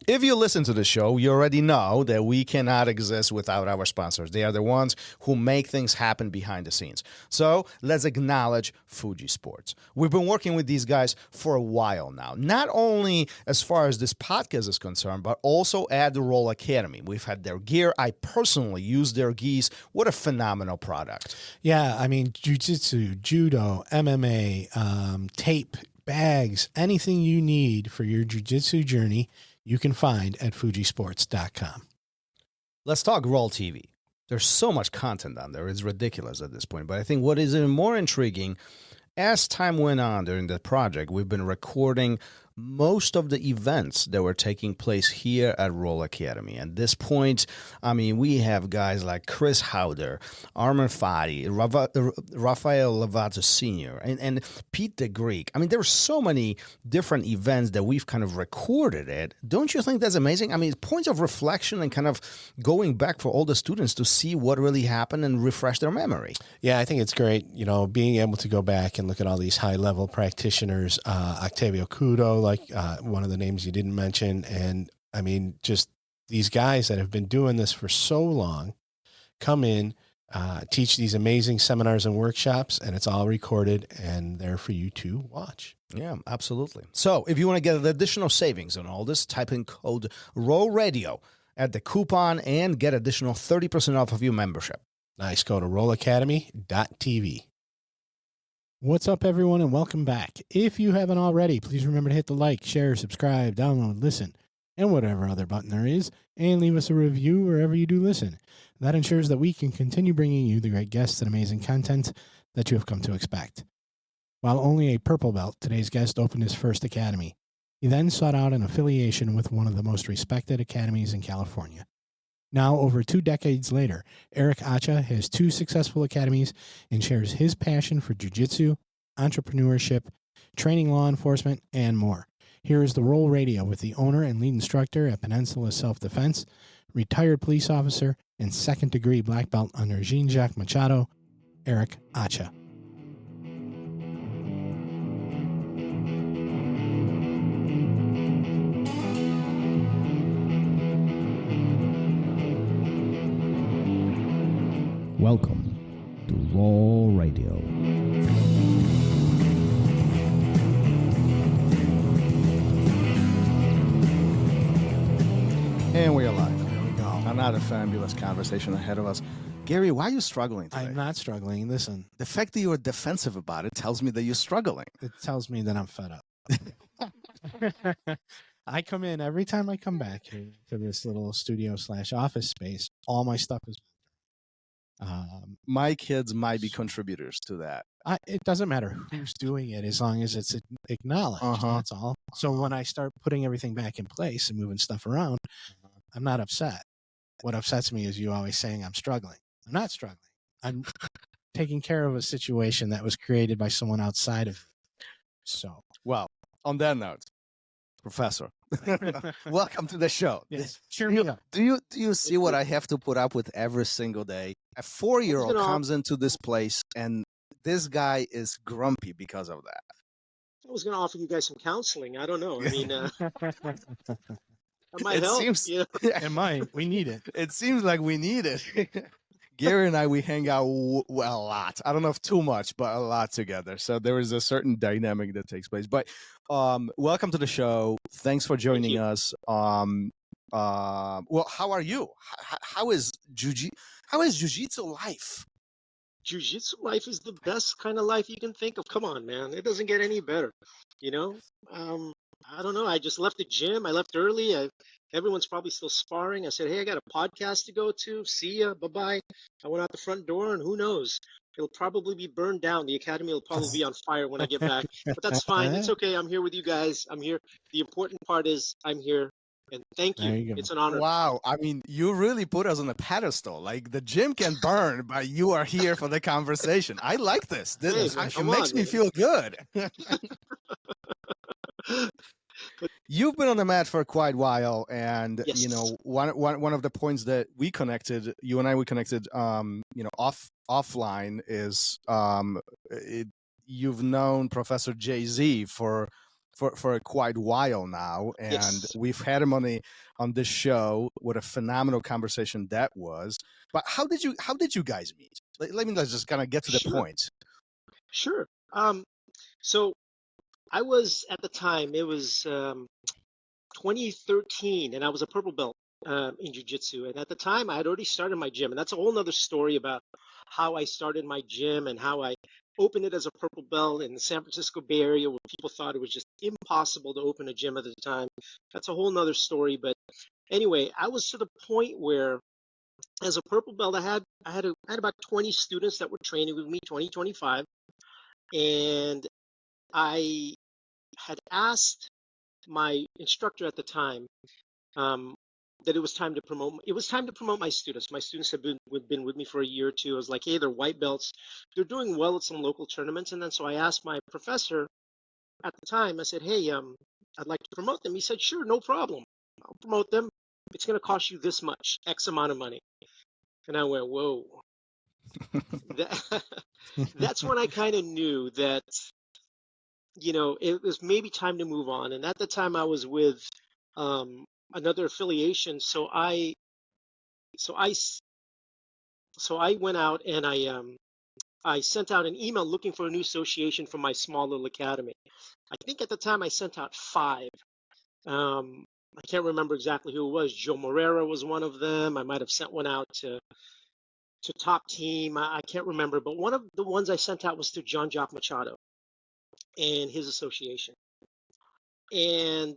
If you listen to the show, you already know that we cannot exist without our sponsors. They are the ones who make things happen behind the scenes. So let's acknowledge Fuji Sports. We've been working with these guys for a while now, not only as far as this podcast is concerned, but also at the RŌL Academy. We've had their gear. I personally use their gis. What a phenomenal product. Yeah, I mean, Jiu-Jitsu, Judo, MMA, tape, bags, anything you need for your Jiu-Jitsu journey, you can find at fujisports.com. Let's talk RŌL TV. There's so much content on there. It's ridiculous at this point. But I think what is even more intriguing, as time went on during the project, we've been recording most of the events that were taking place here at RŌL Academy. At this point, I mean, we have guys like Chris Howder, Armin Fati, Rafael Lovato Sr., and Pete the Greek. I mean, there were so many different events that we've kind of recorded it. Don't you think that's amazing? I mean, points of reflection and kind of going back for all the students to see what really happened and refresh their memory. Yeah, I think it's great, you know, being able to go back and look at all these high-level practitioners, Octavio Cudo, like one of the names you didn't mention. And I mean, just these guys that have been doing this for so long come in, teach these amazing seminars and workshops, and it's all recorded and there for you to watch. Yeah, absolutely. So if you want to get additional savings on all this, type in code RŌL Radio at the coupon and get additional 30% off of your membership. Nice. Go to rolacademy.tv. What's up, everyone, and welcome back. If you haven't already, please remember to hit the like, share, subscribe, download, listen, and whatever other button there is, and leave us a review wherever you do listen. That ensures that we can continue bringing you the great guests and amazing content that you have come to expect. While only a purple belt, today's guest opened his first academy. He then sought out an affiliation with one of the most respected academies in California. Now, over 2 decades later, Eric Acha has 2 successful academies and shares his passion for jiu-jitsu, entrepreneurship, training law enforcement, and more. Here is the RŌL Radio with the owner and lead instructor at Peninsula Self-Defense, retired police officer, and second-degree black belt under Jean Jacques Machado, Eric Acha. Welcome to RŌL Radio. And we are live. There we go. Another fabulous conversation ahead of us. Gary, why are you struggling today? I'm not struggling. Listen. The fact that you're defensive about it tells me that you're struggling. It tells me that I'm fed up. I come in every time I come back here to this little studio/office space. All my stuff is. My kids might be contributors to that. It doesn't matter who's doing it as long as it's acknowledged. That's all. So when I start putting everything back in place and moving stuff around, I'm not upset. What upsets me is you always saying I'm struggling. I'm not struggling. I'm taking care of a situation that was created by someone outside of me. So, well, on that note, Professor, welcome to the show. Yes. Cheer me up. Do you see what I have to put up with every single day? A 4-year-old comes into this place, and this guy is grumpy because of that. I was going to offer you guys some counseling. I don't know. I mean, that might it help. Seems, it might. We need it. It seems like we need it. Gary and I, we hang out a lot. I don't know if too much, but a lot together. So there is a certain dynamic that takes place. But welcome to the show. Thanks for joining us. Well, how are you? How is jiu-jitsu life? Jiu-jitsu life is the best kind of life you can think of. Come on, man. It doesn't get any better. You know? I don't know. I just left the gym. I left early. Everyone's probably still sparring. I said, hey, I got a podcast to go to. See ya. Bye-bye. I went out the front door, and who knows? It'll probably be burned down. The academy will probably be on fire when I get back. But that's fine. It's okay. I'm here with you guys. I'm here. The important part is I'm here. And thank you. It's an honor. Wow. I mean, you really put us on a pedestal. Like, the gym can burn, but you are here for the conversation. I like this. It makes me feel good. You've been on the mat for quite a while, and yes. You know, one of the points that we connected, you and I, you know, offline is you've known Professor Jay-Z for for quite a while now, and Yes. we've had him on this show. What a phenomenal conversation that was. But how did you guys meet? Let's just kind of get to the Sure. point. Sure. So I was at the time, it was 2013, and I was a purple belt in jiu-jitsu. And at the time, I had already started my gym, and that's a whole nother story about how I started my gym and how I opened it as a purple belt in the San Francisco Bay Area, where people thought it was just impossible to open a gym at the time. That's a whole nother story. But anyway, I was to the point where, as a purple belt, I had about 20 students that were training with me, 25, and I had asked my instructor at the time that it was time to promote. It was time to promote my students. My students have been with me for a year or two. I was like, hey, they're white belts. They're doing well at some local tournaments. And then so I asked my professor at the time. I said, hey, I'd like to promote them. He said, sure, no problem. I'll promote them. It's going to cost you this much, X amount of money. And I went, whoa. That's when I kind of knew that, it was maybe time to move on. And at the time I was with another affiliation. So I went out and I sent out an email looking for a new association for my small little academy. I think at the time I sent out 5. I can't remember exactly who it was. Joe Morera was one of them. I might have sent one out to Top Team. I can't remember, but one of the ones I sent out was to Jean Jacques Machado and his association. And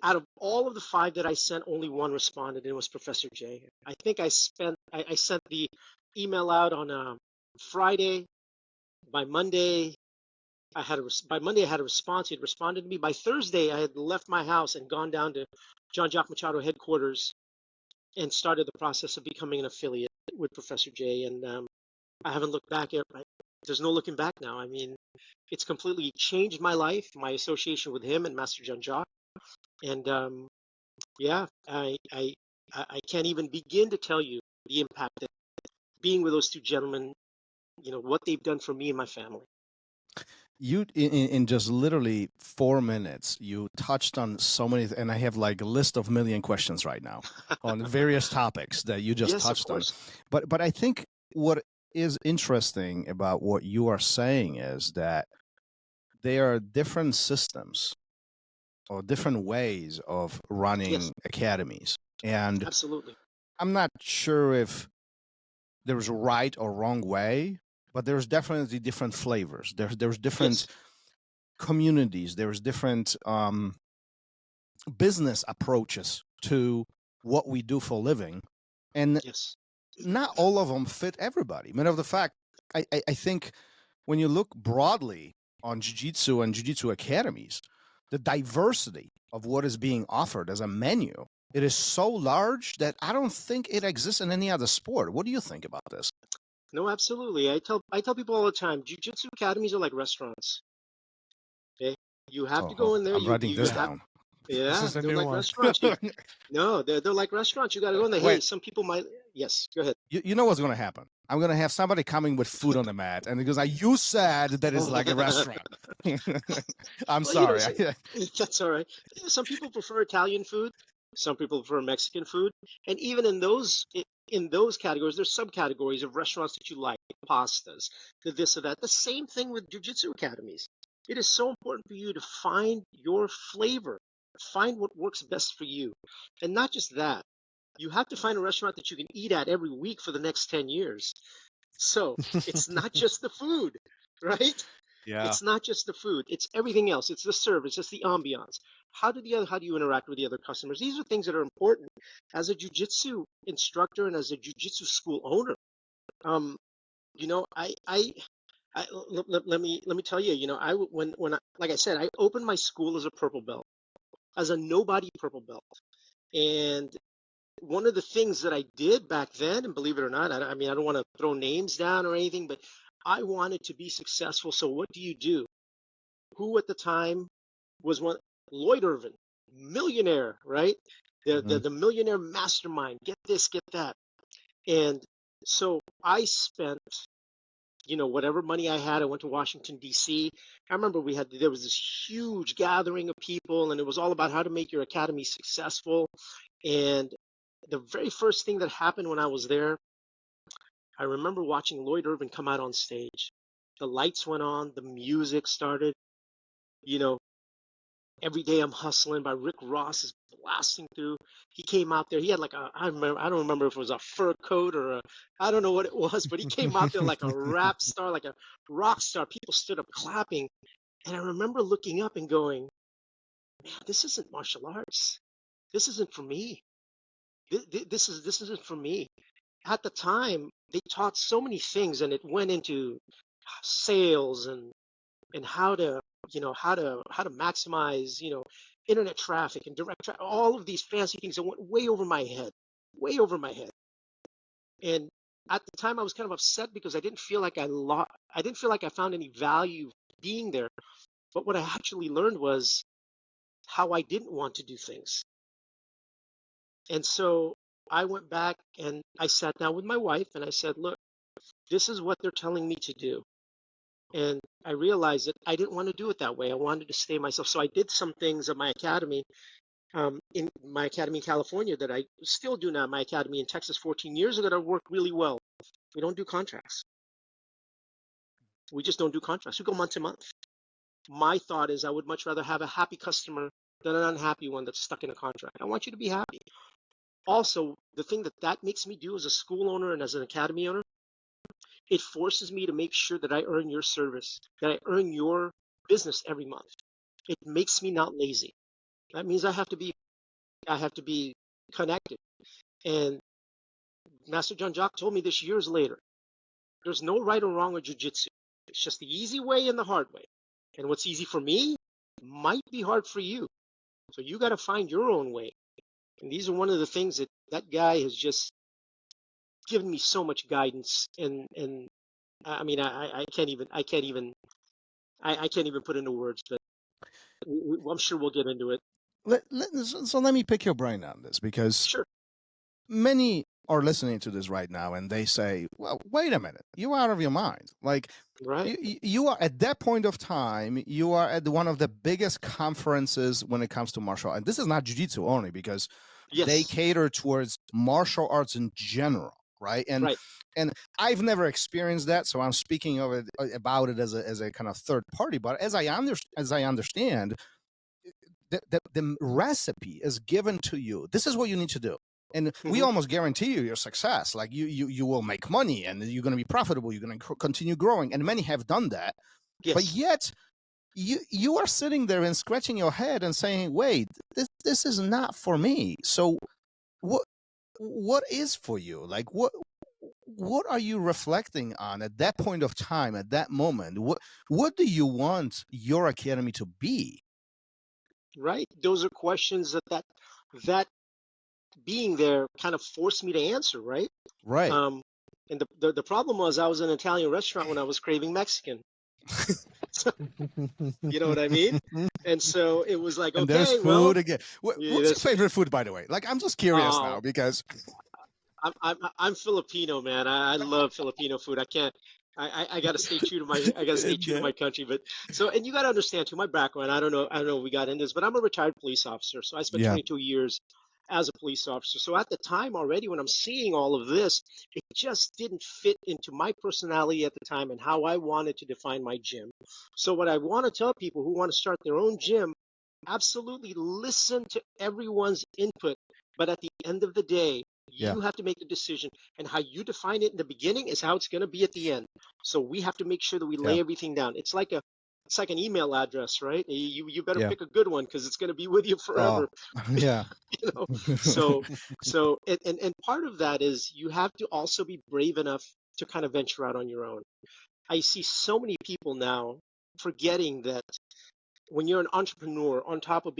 out of all of the 5 that I sent, only one responded, and it was Professor J. I think I sent the email out on Friday. By Monday, I had a response. He had responded to me. By Thursday, I had left my house and gone down to Jean Jacques Machado headquarters and started the process of becoming an affiliate with Professor J. And I haven't looked back yet. There's no looking back now. I mean, it's completely changed my life, my association with him and Master Jean Jacques. And I can't even begin to tell you the impact that being with those 2 gentlemen, what they've done for me and my family. You in just literally 4 minutes, you touched on so many, and I have like a list of million questions right now on various topics that you just touched on. But I think what is interesting about what you are saying is that there are different systems or different ways of running academies. And absolutely, I'm not sure if there's a right or wrong way, but there's definitely different flavors. There's different communities. There's different business approaches to what we do for a living. And not all of them fit everybody. Matter of the fact, I think when you look broadly on jiu-jitsu and jiu-jitsu academies, the diversity of what is being offered as a menu, it is so large that I don't think it exists in any other sport. What do you think about this? No, absolutely. I tell people all the time, jiu-jitsu academies are like restaurants. Okay, you have to go in there. I'm writing this down. Yeah, they're like restaurants. No, they're like restaurants. You got to go in there. Hey, some people might. Yes, go ahead. You know what's going to happen? I'm going to have somebody coming with food on the mat, and because you said that it's like a restaurant. I'm sorry. That's all right. Some people prefer Italian food. Some people prefer Mexican food, and even in those categories, there's subcategories of restaurants that you like, pastas, the this or that. The same thing with jiu-jitsu academies. It is so important for you to find your flavor, find what works best for you, and not just that. You have to find a restaurant that you can eat at every week for the next 10 years. So it's not just the food, right? Yeah. It's not just the food. It's everything else. It's the service. It's the ambiance. How do you interact with the other customers? These are things that are important as a jiu-jitsu instructor and as a jiu-jitsu school owner. Let me tell you, when like I said, I opened my school as a purple belt, as a nobody purple belt. And one of the things that I did back then, and believe it or not, I don't want to throw names down or anything, but I wanted to be successful. So what do? Who at the time was one? Lloyd Irvin, millionaire, right? The millionaire mastermind. Get this, get that. And so I spent whatever money I had, I went to Washington, D.C. I remember there was this huge gathering of people, and it was all about how to make your academy successful. And the very first thing that happened when I was there, I remember watching Lloyd Irvin come out on stage. The lights went on, the music started, Every Day I'm Hustling by Rick Ross is blasting through. He came out there. He had I don't remember if it was a fur coat or I don't know what it was, but he came out there like a rap star, like a rock star. People stood up clapping. And I remember looking up and going, man, this isn't martial arts. This isn't for me. This isn't for me. At the time, they taught so many things, and it went into sales and how to maximize internet traffic and direct traffic, all of these fancy things that went way over my head. And at the time, I was kind of upset because I didn't feel like I found any value being there. But what I actually learned was how I didn't want to do things. And so I went back and I sat down with my wife and I said, look, this is what they're telling me to do. And I realized that I didn't want to do it that way. I wanted to stay myself. So I did some things at my academy, in my academy in California, that I still do now. My academy in Texas 14 years ago that worked really well. We don't do contracts. We just don't do contracts. We go month to month. My thought is I would much rather have a happy customer than an unhappy one that's stuck in a contract. I want you to be happy. Also, the thing that makes me do as a school owner and as an academy owner, it forces me to make sure that I earn your service, that I earn your business every month. It makes me not lazy. That means I have to be connected. And Master Jean Jacques told me this years later. There's no right or wrong with jiu-jitsu. It's just the easy way and the hard way. And what's easy for me might be hard for you. So you got to find your own way. And these are one of the things that guy has just given me so much guidance. And I mean, I can't even put into words, but I'm sure we'll get into it. So let me pick your brain on this, because Sure. Many are listening to this right now and they say, well, wait a minute, you're out of your mind. Like, right. You are at that point of time, you are at one of the biggest conferences when it comes to martial arts. And this is not jiu-jitsu only, because Yes. they cater towards martial arts in general, right? And I've never experienced that, so I'm speaking about it as a kind of third party. But as I understand, the recipe is given to you. This is what you need to do. And we almost guarantee you your success. Like you will make money and you're going to be profitable. You're going to continue growing. And many have done that. Yes. But yet you are sitting there and scratching your head and saying, wait, this is not for me. So what is for you? Like what are you reflecting on at that point of time, at that moment? What do you want your academy to be? Right. Those are questions that being there kind of forced me to answer, right? Right. And the problem was I was in an Italian restaurant when I was craving Mexican. You know what I mean? And so it was like, okay, and there's food again. What's your favorite food, by the way? Like, I'm just curious now, because I'm Filipino, man. I love Filipino food. I got to stay true to my country. But and you got to understand too, my background. I don't know if we got into this, but I'm a retired police officer. So I spent 22 years as a police officer. So at the time already, when I'm seeing all of this, it just didn't fit into my personality at the time and how I wanted to define my gym. So what I want to tell people who want to start their own gym, absolutely listen to everyone's input. But at the end of the day, you have to make a decision, and how you define it in the beginning is how it's going to be at the end. So we have to make sure that we lay everything down. It's like an email address, right? You better pick a good one, because it's going to be with you forever. Yeah. So and part of that is you have to also be brave enough to kind of venture out on your own. I see so many people now forgetting that when you're an entrepreneur, on top of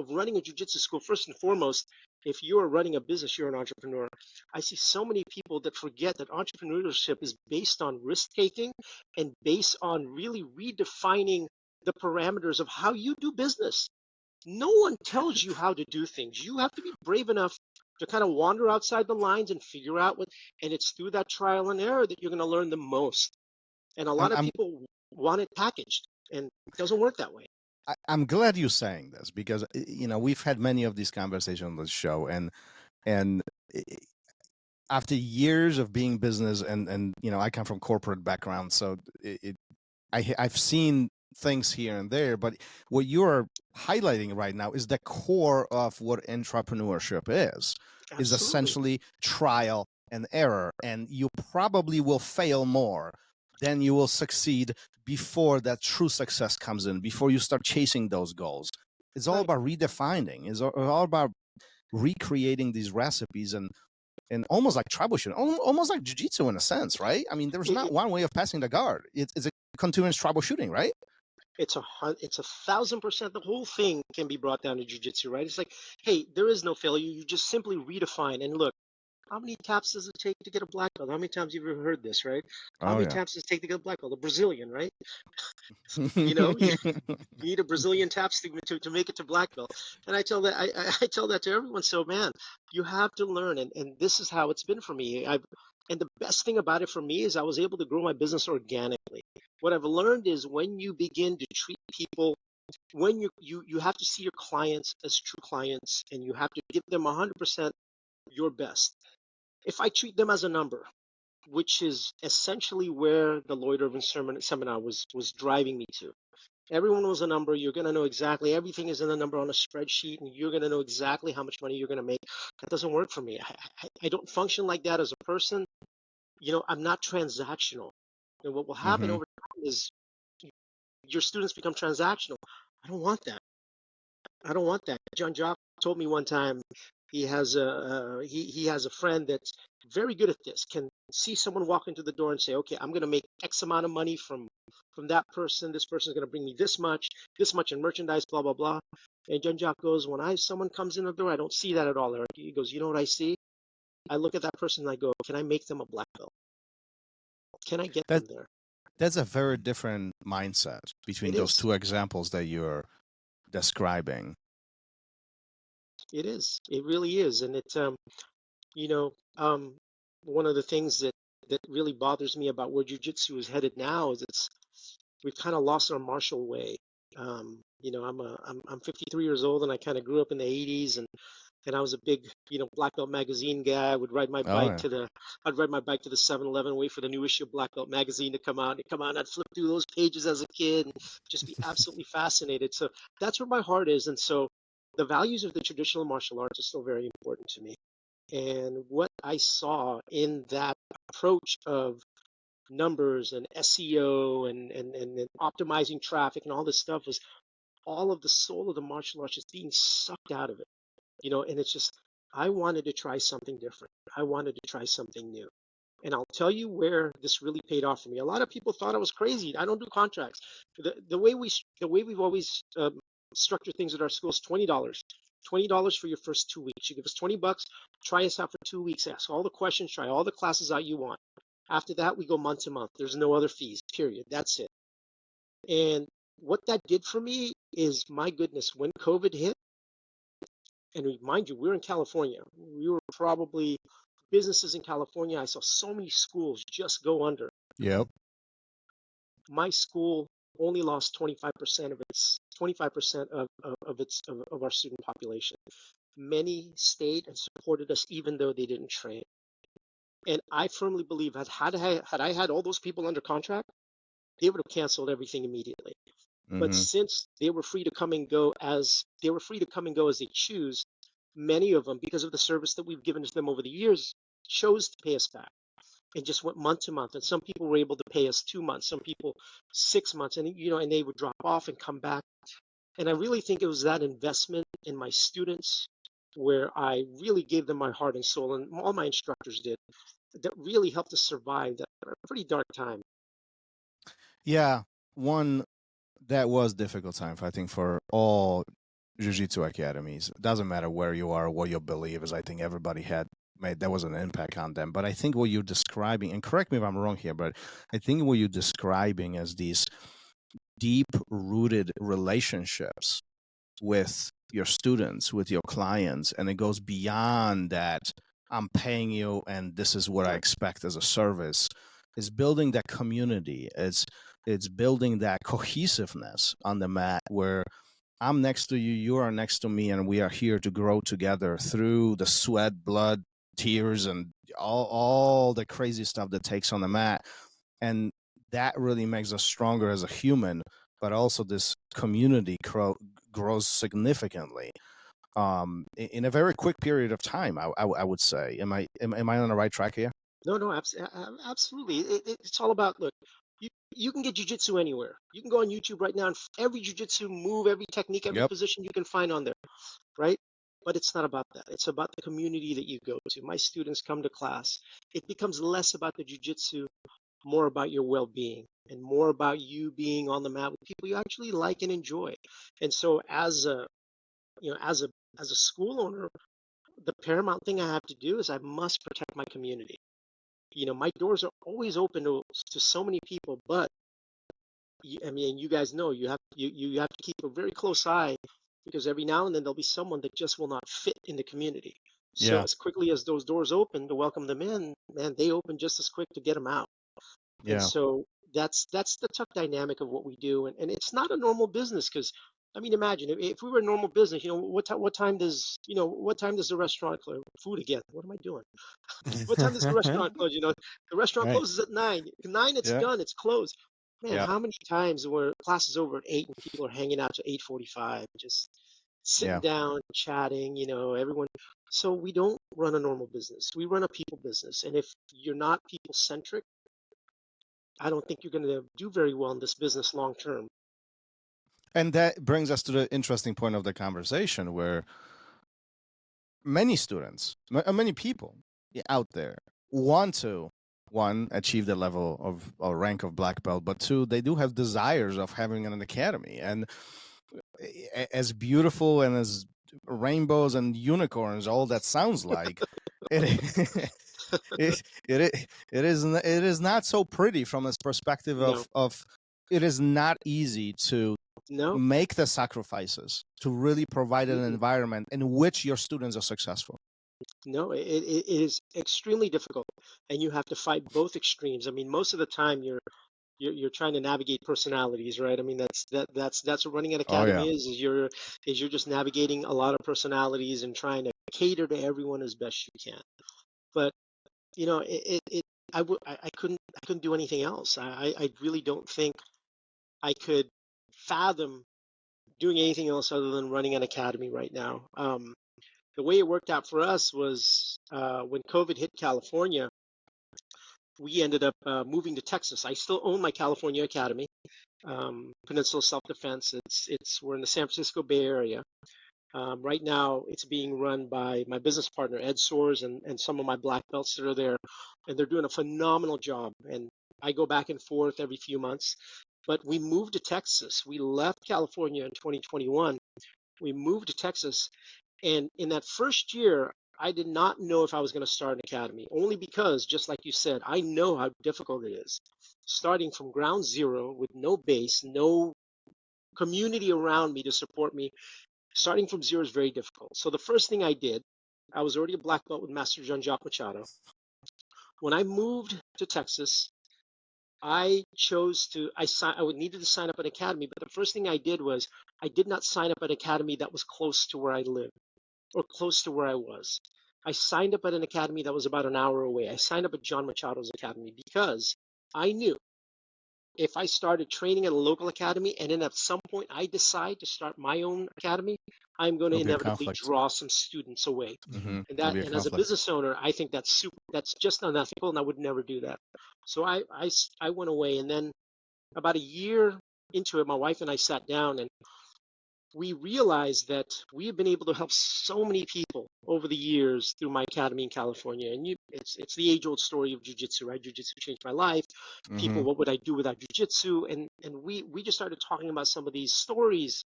running a jiu-jitsu school, first and foremost, if you're running a business, you're an entrepreneur. I see so many people that forget that entrepreneurship is based on risk-taking and based on really redefining the parameters of how you do business. No one tells you how to do things. You have to be brave enough to kind of wander outside the lines and figure out what, and it's through that trial and error that you're going to learn the most. And a lot of people want it packaged, and it doesn't work that way. I'm glad you're saying this, because we've had many of these conversations on this show, and after years of being business, and I come from corporate background, so I've seen things here and there, but what you're highlighting right now is the core of what entrepreneurship is essentially trial and error, and you probably will fail more than you will succeed before that true success comes in, before you start chasing those goals. It's all about redefining. It's all about recreating these recipes and almost like troubleshooting, almost like jiu-jitsu in a sense, right? I mean, there's not one way of passing the guard. It's a continuous troubleshooting, right? It's 1,000%. The whole thing can be brought down to jiu-jitsu, right? It's like, hey, there is no failure. You just simply redefine. And look, how many taps does it take to get a black belt? How many times have you ever heard this, right? How many taps does it take to get a black belt? A Brazilian, right? You need a Brazilian taps to make it to black belt. And I tell that I tell that to everyone. So man, you have to learn, and this is how it's been for me. And the best thing about it for me is I was able to grow my business organically. What I've learned is when you begin to treat people, when you have to see your clients as true clients, and you have to give them 100% your best. If I treat them as a number, which is essentially where the Lloyd Irvin seminar was driving me to. Everyone was a number. You're going to know exactly. Everything is in a number on a spreadsheet, and you're going to know exactly how much money you're going to make. That doesn't work for me. I don't function like that as a person. I'm not transactional. And what will happen over time is your students become transactional. I don't want that. I don't want that. Jean Jacques told me one time he has a friend that's very good at this, can see someone walk into the door and say, okay, I'm going to make X amount of money from that person. This person is going to bring me this much in merchandise, blah, blah, blah. And Jean Jacques goes, when someone comes in the door, I don't see that at all, Eric. He goes, you know what I see? I look at that person and I go, can I make them a black belt? Can I get them there? That's a very different mindset between those two examples that you're describing. It is. It really is. And it's, one of the things that really bothers me about where jiu-jitsu is headed now is we've kind of lost our martial way. I'm 53 years old, and I kind of grew up in the 80s, and I was a big, Black Belt magazine guy. I would ride my bike to the 7-Eleven, wait for the new issue of Black Belt magazine to come out. I'd flip through those pages as a kid and just be absolutely fascinated. So that's where my heart is. And so the values of the traditional martial arts are still very important to me. And what I saw in that approach of numbers and SEO and optimizing traffic and all this stuff was all of the soul of the martial arts just being sucked out of it. And it's just, I wanted to try something different. I wanted to try something new. And I'll tell you where this really paid off for me. A lot of people thought I was crazy. I don't do contracts. The way we've always structured things at our school is $20. $20 for your first 2 weeks. You give us $20, try us out for 2 weeks, ask all the questions, try all the classes out you want. After that, we go month to month. There's no other fees, period. That's it. And what that did for me is, my goodness, when COVID hit, and mind you, we're in California. We were probably businesses in California. I saw so many schools just go under. Yep. My school only lost 25% of our student population. Many stayed and supported us even though they didn't train. And I firmly believe had I had all those people under contract, they would have canceled everything immediately. But since they were free to come and go as they choose, many of them, because of the service that we've given to them over the years, chose to pay us back and just went month to month. And some people were able to pay us 2 months, some people 6 months, and and they would drop off and come back. And I really think it was that investment in my students, where I really gave them my heart and soul, and all my instructors did, that really helped us survive that pretty dark time. Yeah, that was a difficult time, I think, for all jiu-jitsu academies. It doesn't matter where you are, what your belief is. I think everybody there was an impact on them. But I think what you're describing, and correct me if I'm wrong here, but I think what you're describing as these deep-rooted relationships with your students, with your clients, and it goes beyond that. I'm paying you, and this is what I expect as a service. Is building that community. It's building that cohesiveness on the mat where I'm next to you, you are next to me, and we are here to grow together through the sweat, blood, tears, and all the crazy stuff that takes on the mat. And that really makes us stronger as a human, but also this community grows significantly in a very quick period of time. I would say. Am I on the right track here? No, absolutely. It's all about, look, you can get jiu-jitsu anywhere. You can go on YouTube right now, and every jiu-jitsu move, every technique, every position you can find on there, right? But it's not about that. It's about the community that you go to. My students come to class. It becomes less about the jiu-jitsu, more about your well-being, and more about you being on the mat with people you actually like and enjoy. And so as a school owner, the paramount thing I have to do is I must protect my community. My doors are always open to so many people, but you guys know you have to keep a very close eye, because every now and then there'll be someone that just will not fit in the community. So as quickly as those doors open to welcome them in, man, they open just as quick to get them out. And so that's the tough dynamic of what we do, and it's not a normal business, because imagine if we were a normal business. What time does the restaurant close? Food again. What am I doing? What time does the restaurant close? The restaurant closes at 9. 9, it's done. It's closed. Man, how many times where class is over at 8 and people are hanging out to 8:45, just sitting down, chatting, everyone. So we don't run a normal business. We run a people business. And if you're not people-centric, I don't think you're going to do very well in this business long term. And that brings us to the interesting point of the conversation, where many students, many people out there want to, one, achieve the level of or rank of black belt, but two, they do have desires of having an academy. And as beautiful and as rainbows and unicorns, all that sounds like, it is not so pretty from this perspective of it is not easy to make the sacrifices to really provide an environment in which your students are successful. No, it is extremely difficult, and you have to fight both extremes. Most of the time you're trying to navigate personalities, right? That's what running an academy is you're just navigating a lot of personalities and trying to cater to everyone as best you can. But I couldn't do anything else. I really don't think I could fathom doing anything else other than running an academy right now. The way it worked out for us was when COVID hit California, we ended up moving to Texas. I still own my California academy, Peninsula Self-Defense. We're in the San Francisco Bay Area. Right now, it's being run by my business partner, Ed Soares, and some of my black belts that are there, and they're doing a phenomenal job. And I go back and forth every few months. But we moved to Texas. We left California in 2021. We moved to Texas. And in that first year, I did not know if I was going to start an academy, only because, just like you said, I know how difficult it is. Starting from ground zero with no base, no community around me to support me, starting from zero is very difficult. So the first thing I did, I was already a black belt with Master Jean Jacques Machado. When I moved to Texas, I needed to sign up an academy, but the first thing I did was I did not sign up an academy that was close to where I lived or close to where I was. I signed up at an academy that was about an hour away. I signed up at John Machado's academy because I knew if I started training at a local academy and then at some point I decide to start my own academy, I'm going to inevitably draw some students away. Mm-hmm. And as a business owner, I think that's just unethical, and I would never do that. So I went away, and then about a year into it, my wife and I sat down and we realized that we have been able to help so many people over the years through my academy in California. And it's the age-old story of jiu-jitsu, right? Jiu-jitsu changed my life. Mm-hmm. People, what would I do without jiu-jitsu? And we just started talking about some of these stories.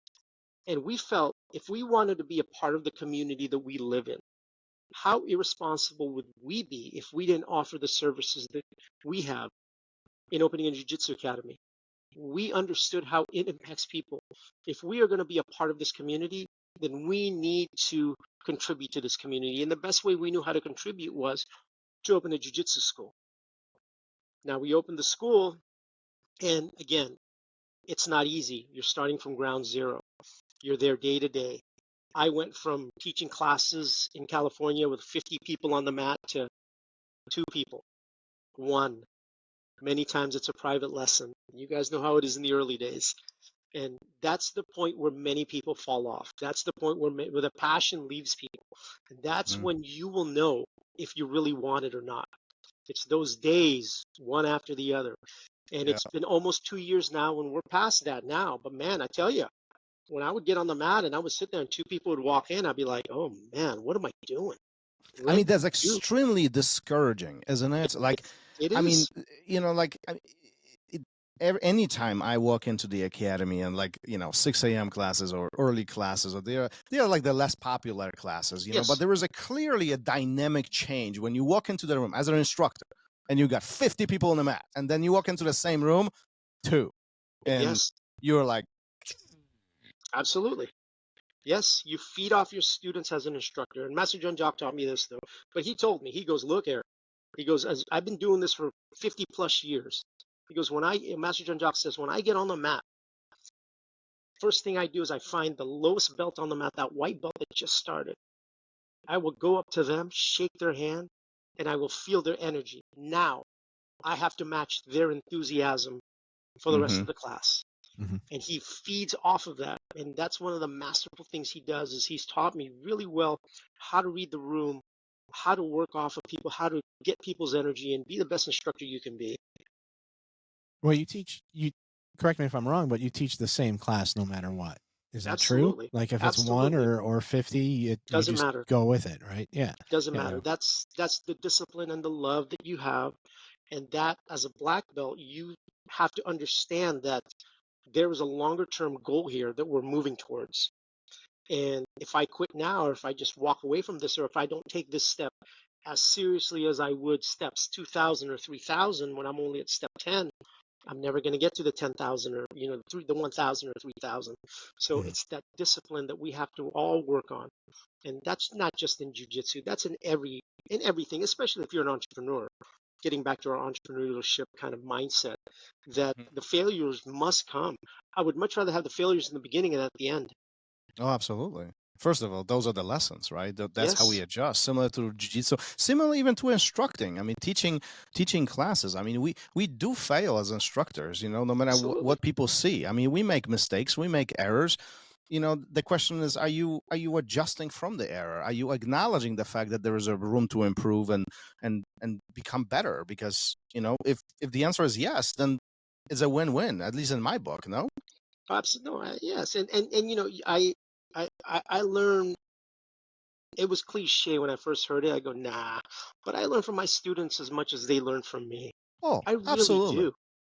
And we felt if we wanted to be a part of the community that we live in, how irresponsible would we be if we didn't offer the services that we have in opening a jiu-jitsu academy? We understood how it impacts people. If we are going to be a part of this community, then we need to contribute to this community. And the best way we knew how to contribute was to open a jiu-jitsu school. Now, we opened the school, and again, it's not easy. You're starting from ground zero. You're there day to day. I went from teaching classes in California with 50 people on the mat to 2 people, 1. Many times it's a private lesson. You guys know how it is in the early days. And that's the point where many people fall off. That's the point where the passion leaves people. And that's when you will know if you really want it or not. It's those days, one after the other. And it's been almost 2 years now, when we're past that now. But man, I tell you, when I would get on the mat and I would sit there and 2 people would walk in, I'd be like, oh man, what am I doing? I mean, that's extremely discouraging, isn't it? Like, it is. I mean, you know, like anytime I walk into the academy and, like, you know, 6 a.m. classes or early classes, or they are like the less popular classes, you know, but there is clearly a dynamic change when you walk into the room as an instructor and you got 50 people on the mat, and then you walk into the same room, 2, and you're like, absolutely. Yes, you feed off your students as an instructor. And Master Jean Jacques taught me this, though. But he told me, he goes, look, Eric, he goes, as I've been doing this for 50 plus years. He goes, Master Jean Jacques says, when I get on the mat, first thing I do is I find the lowest belt on the mat, that white belt that just started. I will go up to them, shake their hand, and I will feel their energy. Now, I have to match their enthusiasm for the rest of the class. And he feeds off of that. And that's one of the masterful things he does, is he's taught me really well how to read the room, how to work off of people, how to get people's energy and be the best instructor you can be. Well, you correct me if I'm wrong, but you teach the same class no matter what. Is that Absolutely. true? Like if it's 1 or 50, it doesn't you just matter. Go with it, right? Yeah. It doesn't matter. That's the discipline and the love that you have. And that, as a black belt, you have to understand that there is a longer term goal here that we're moving towards. And if I quit now, or if I just walk away from this, or if I don't take this step as seriously as I would steps 2,000 or 3,000 when I'm only at step 10, I'm never going to get to the 10,000 or, you know, the 1,000 or 3,000. So it's that discipline that we have to all work on. And that's not just in jiu-jitsu, that's in everything, especially if you're an entrepreneur. Getting back to our entrepreneurship kind of mindset, that the failures must come. I would much rather have the failures in the beginning and at the end. oh, absolutely. First of all, those are the lessons, right? That's how we adjust. Similar to jiu-jitsu, similar even to instructing. I mean, teaching classes. I mean, we do fail as instructors, you know, no matter what people see. I mean, we make mistakes, we make errors. You know, the question is, are you adjusting from the error? Are you acknowledging the fact that there is a room to improve and become better? Because, you know, if the answer is yes, then it's a win-win, at least in my book, no? Absolutely, yes. And you know, I learned, it was cliche when I first heard it. I go, nah, but I learn from my students as much as they learn from me. Oh, I really absolutely. do.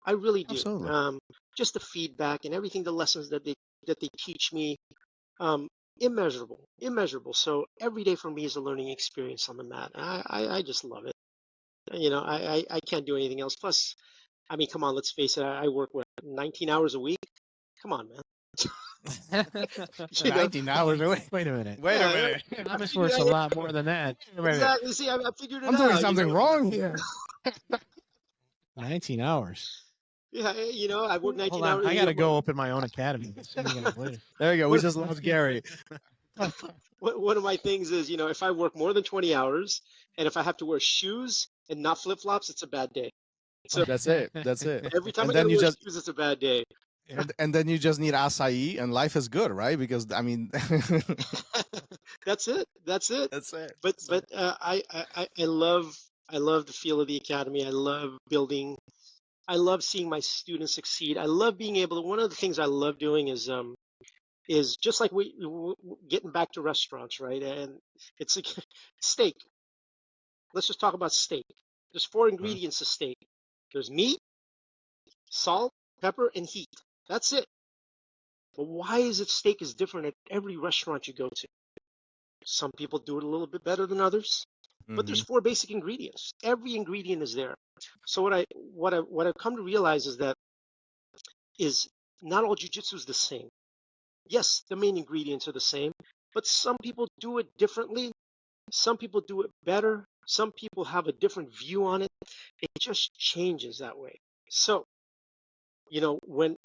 I really do. Absolutely. Just the feedback and everything, the lessons that they teach me, immeasurable. So every day for me is a learning experience on the mat. I just love it. You know, I can't do anything else. Plus, I mean, come on, let's face it. I work 19 hours a week. Come on, man. 19 hours a week. Wait a minute. Wait a minute. Thomas works a lot more than that. Exactly. See, I figured it out. I'm doing something wrong here. 19 hours. Yeah, you know, I work 19 Hold on, hours. I got to go open my own academy. There you go. We just lost Gary. One of my things is, you know, if I work more than 20 hours and if I have to wear shoes and not flip-flops, it's a bad day. So That's it. That's it. every time And I then wear shoes, it's a bad day. And then you just need acai, and life is good, right? Because I mean, That's it. That's it. But I love the feel of the academy. I love building. I love seeing my students succeed. I love being able to. One of the things I love doing is just like we getting back to restaurants, right? And it's a steak. Let's just talk about steak. There's 4 ingredients to steak. There's meat, salt, pepper, and heat. That's it. But why is it steak is different at every restaurant you go to? Some people do it a little bit better than others, but there's 4 basic ingredients. Every ingredient is there. So what I've come to realize is that not all jiu-jitsu is the same. Yes, the main ingredients are the same, but some people do it differently. Some people do it better. Some people have a different view on it. It just changes that way. So, when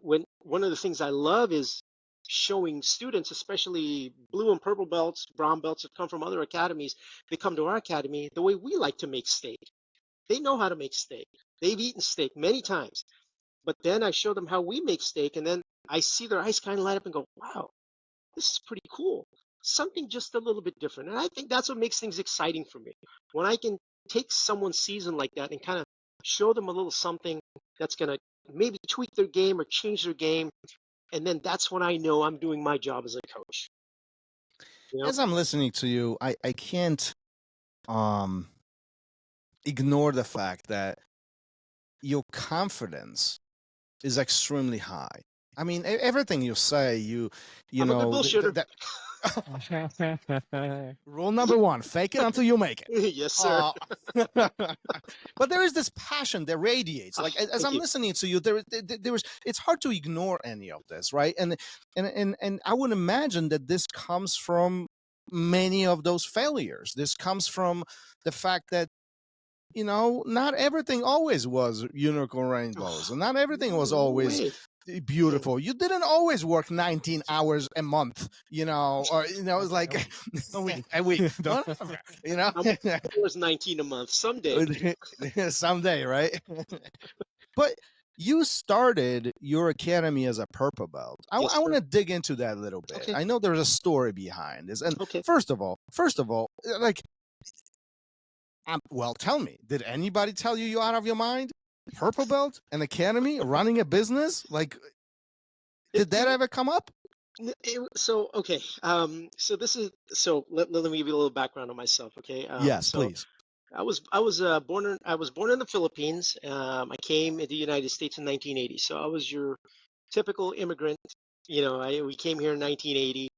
one of the things I love is showing students, especially blue and purple belts, brown belts that come from other academies, they come to our academy the way we like to make steak. They know how to make steak. They've eaten steak many times. But then I show them how we make steak, and then I see their eyes kind of light up and go, wow, this is pretty cool. Something just a little bit different. And I think that's what makes things exciting for me. When I can take someone's season like that and kind of show them a little something that's going to maybe tweak their game or change their game. And then that's when I know I'm doing my job as a coach. As I'm listening to you, I can't ignore the fact that your confidence is extremely high. I mean, everything you say, I'm a good bullshitter. Rule number 1, fake it until you make it. Yes, sir. But there is this passion that radiates. Like as I'm listening to you, it's hard to ignore any of this, right? And I would imagine that this comes from many of those failures. This comes from the fact that not everything always was unicorn rainbows, and not everything was always beautiful. You didn't always work 19 hours a month, or it's like a week. It was 19 a month someday. Someday, right? But you started your academy as a purple belt. I want to dig into that a little bit. Okay. I know there's a story behind this, and first of all, like. Well, tell me, did anybody tell you you're out of your mind? Purple belt, an academy, running a business? Like, did that ever come up? So let me give you a little background on myself, okay? Yes, please. I was born in the Philippines. I came to the United States in 1980. So I was your typical immigrant. We came here in 1980.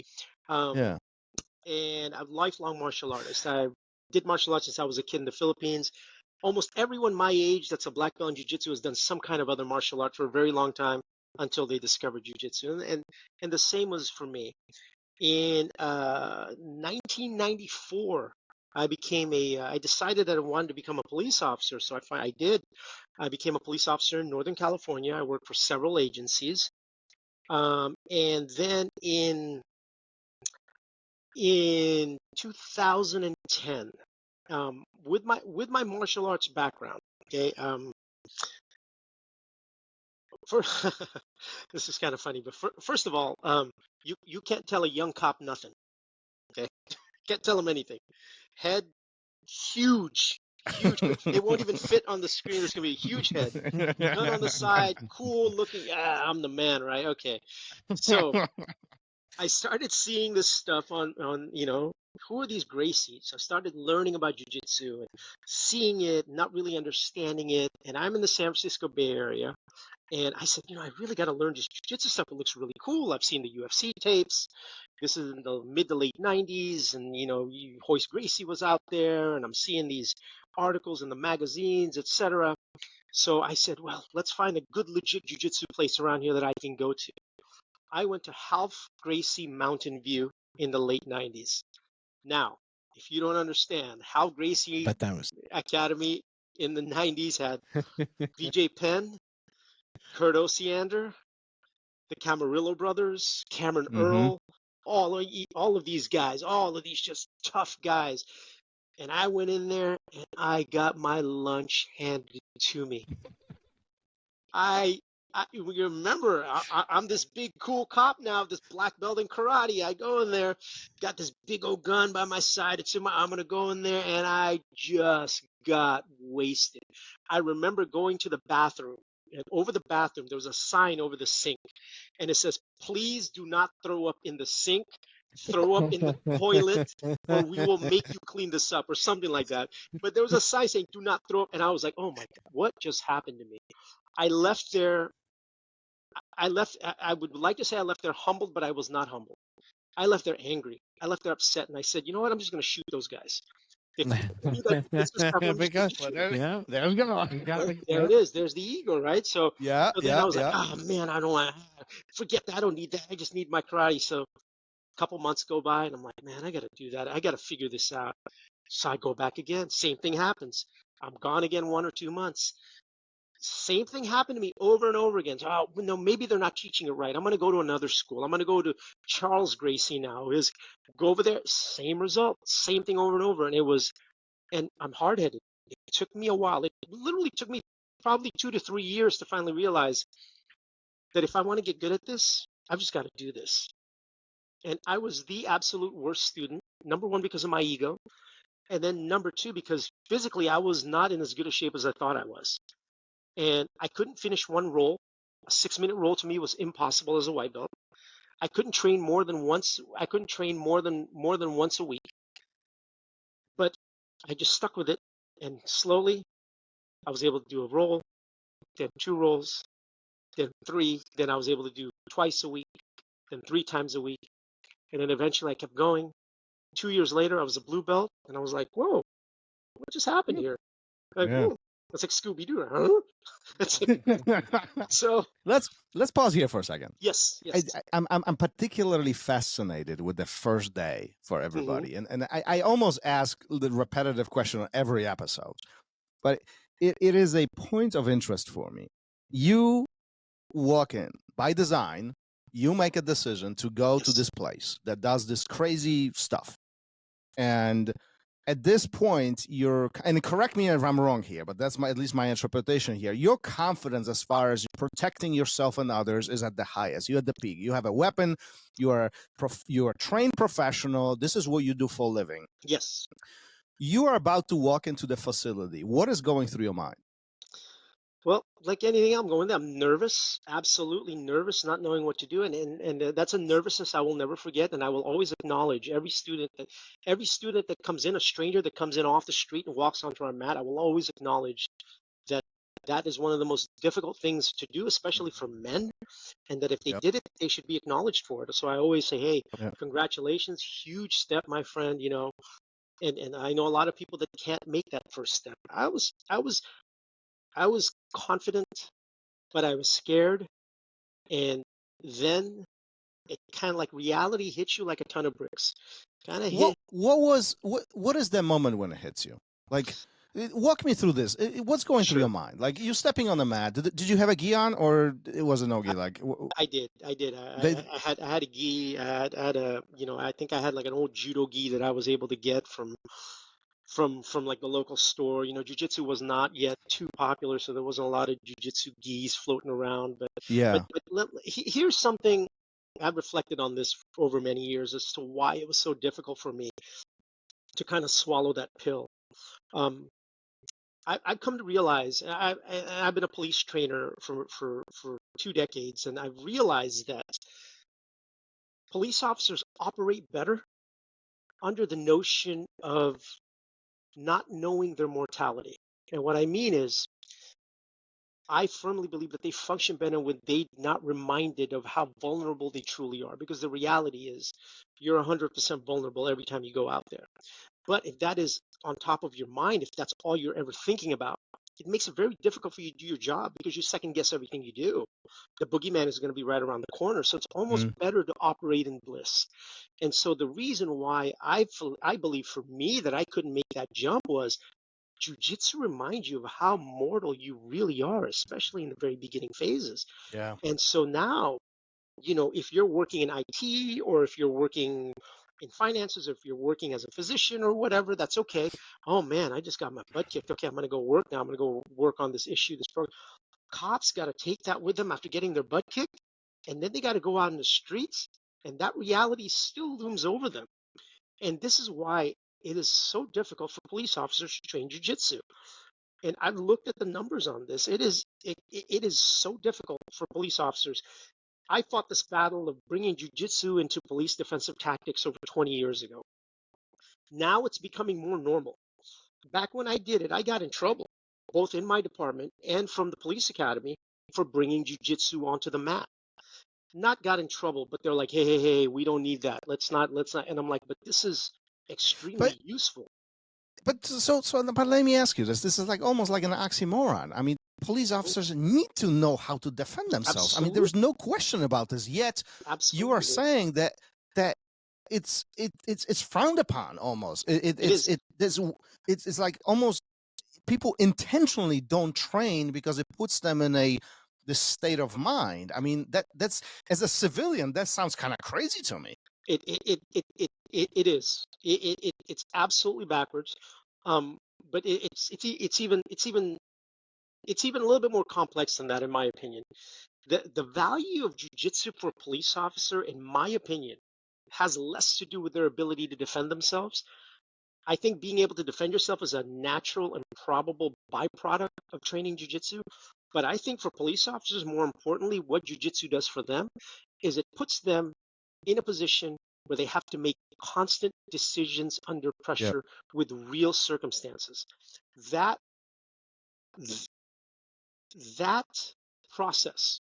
And I'm a lifelong martial artist. I did martial arts since I was a kid in the Philippines. Almost everyone my age that's a black belt in jiu-jitsu has done some kind of other martial art for a very long time until they discovered jiu-jitsu. And the same was for me. In 1994, I decided that I wanted to become a police officer. So I did. I became a police officer in Northern California. I worked for several agencies. And then in 2010, with my martial arts background, okay, this is kind of funny, but first of all, you can't tell a young cop nothing, okay? Can't tell him anything. Head, huge. It won't even fit on the screen. There's gonna be a huge head, gun on the side, cool looking. I'm the man, right? Okay, so. I started seeing this stuff on who are these Gracies? I started learning about jiu-jitsu and seeing it, not really understanding it. And I'm in the San Francisco Bay Area. And I said, I really got to learn this jiu-jitsu stuff. It looks really cool. I've seen the UFC tapes. This is in the mid to late 90s. And, Hoist Gracie was out there. And I'm seeing these articles in the magazines, etc. So I said, well, let's find a good, legit jiu-jitsu place around here that I can go to. I went to Ralph Gracie Mountain View in the late 90s. Now, if you don't understand, Ralph Gracie Academy in the 90s had VJ Penn, Kurt Osiander, the Camarillo brothers, Cameron Earl, all of these guys, all of these just tough guys. And I went in there and I got my lunch handed to me. You remember, I'm this big cool cop now, this black belt in karate. I go in there, got this big old gun by my side. I'm going to go in there, and I just got wasted. I remember going to the bathroom, and over the bathroom, there was a sign over the sink, and it says, please do not throw up in the sink. Throw up in the toilet, or we will make you clean this up, or something like that. But there was a sign saying, do not throw up, and I was like, oh my God, what just happened to me? I left there. I would like to say I left there humbled, but I was not humbled. I left there angry. I left there upset, and I said, you know what? I'm just going to shoot those guys. If you do that, this is how I'm Because, teaching. yeah, there we go. You got the- There it is. There's the ego, right? So, Yeah, so then yeah, I was like, yeah. oh man, I don't want to forget that. I don't need that. I just need my karate. So a couple months go by and I'm like, man, I got to do that. I got to figure this out. So I go back again. Same thing happens. I'm gone again 1 or 2 months. Same thing happened to me over and over again. So, oh, no, maybe they're not teaching it right. I'm going to go to another school. I'm going to go to Charles Gracie now. Is go over there. Same result. Same thing over and over. And I'm hard-headed. It took me a while. It literally took me probably 2 to 3 years to finally realize that if I want to get good at this, I've just got to do this. And I was the absolute worst student. Number one, because of my ego. And then number two, because physically I was not in as good a shape as I thought I was. And I couldn't finish one roll. A 6-minute roll to me was impossible as a white belt. I couldn't train more than once. I couldn't train more than once a week. But I just stuck with it. And slowly I was able to do a roll, then 2 rolls, then 3. Then I was able to do twice a week, then 3 times a week. And then eventually I kept going. 2 years later, I was a blue belt. And I was like, whoa, what just happened here? Like, Yeah. whoa, that's like Scooby-Doo, huh? That's it. So Let's pause here for a second. yes. I'm particularly fascinated with the first day for everybody, and I almost ask the repetitive question on every episode, but it is a point of interest for me. You walk in by design. You make a decision to go to Yes. this place that does this crazy stuff, and at this point, and correct me if I'm wrong here, but that's at least my interpretation here. Your confidence as far as protecting yourself and others is at the highest. You're at the peak. You have a weapon. You are a trained professional. This is what you do for a living. Yes. You are about to walk into the facility. What is going through your mind? Well, like anything, I'm nervous, absolutely nervous, not knowing what to do, and that's a nervousness I will never forget, and I will always acknowledge every student that comes in, a stranger that comes in off the street and walks onto our mat. I will always acknowledge that that is one of the most difficult things to do, especially for men, and that if they Yep. did it, they should be acknowledged for it. So I always say, hey, Yep. congratulations, huge step, my friend, and I know a lot of people that can't make that first step. I was confident, but I was scared. And then it kind of like reality hits you like a ton of bricks. Kind of hit. What is that moment when it hits you? Like, walk me through this. What's going through Sure. your mind? Like, you stepping on the mat. Did you have a gi on, or it was a no gi? Like, I did. they, I had a gi. I had a, I think I had like an old judo gi that I was able to get from like the local store. Jiu-jitsu was not yet too popular, so there wasn't a lot of jiu-jitsu gis floating around. yeah. Here's something I've reflected on this over many years as to why it was so difficult for me to kind of swallow that pill. I've come to realize, I've been a police trainer for 2 decades, and I've realized that police officers operate better under the notion of not knowing their mortality. And what I mean is, I firmly believe that they function better when they're not reminded of how vulnerable they truly are, because the reality is you're 100% vulnerable every time you go out there. But if that is on top of your mind, if that's all you're ever thinking about, it makes it very difficult for you to do your job, because you second guess everything you do. The boogeyman is going to be right around the corner. So it's almost better to operate in bliss. And so the reason why I believe for me that I couldn't make that jump was Jiu-Jitsu reminds you of how mortal you really are, especially in the very beginning phases. Yeah. And so now, if you're working in IT, or if you're working in finances, or if you're working as a physician or whatever, that's okay. Oh man, I just got my butt kicked. Okay, I'm going to go work now. I'm going to go work on this issue, this program. Cops got to take that with them after getting their butt kicked, and then they got to go out in the streets, and that reality still looms over them. And this is why it is so difficult for police officers to train jiu-jitsu. And I've looked at the numbers on this. It is so difficult for police officers. I fought this battle of bringing jiu-jitsu into police defensive tactics over 20 years ago. Now it's becoming more normal. Back when I did it, I got in trouble, both in my department and from the police academy, for bringing jiu-jitsu onto the mat. Not got in trouble, but they're like, hey, we don't need that. Let's not. And I'm like, but this is extremely useful. But let me ask you this. This is like almost like an oxymoron. I mean, police officers need to know how to defend themselves. Absolutely. I mean, there's no question about this. Yet Absolutely. you are saying that it's frowned upon almost. It's like almost people intentionally don't train because it puts them in this state of mind. I mean, that's as a civilian, that sounds kind of crazy to me. It is. It's absolutely backwards. But it's even a little bit more complex than that, in my opinion. The value of jiu-jitsu for a police officer, in my opinion, has less to do with their ability to defend themselves. I think being able to defend yourself is a natural and probable byproduct of training jiu-jitsu. But I think for police officers, more importantly, what jiu-jitsu does for them is it puts them in a position where they have to make constant decisions under pressure with real circumstances. That process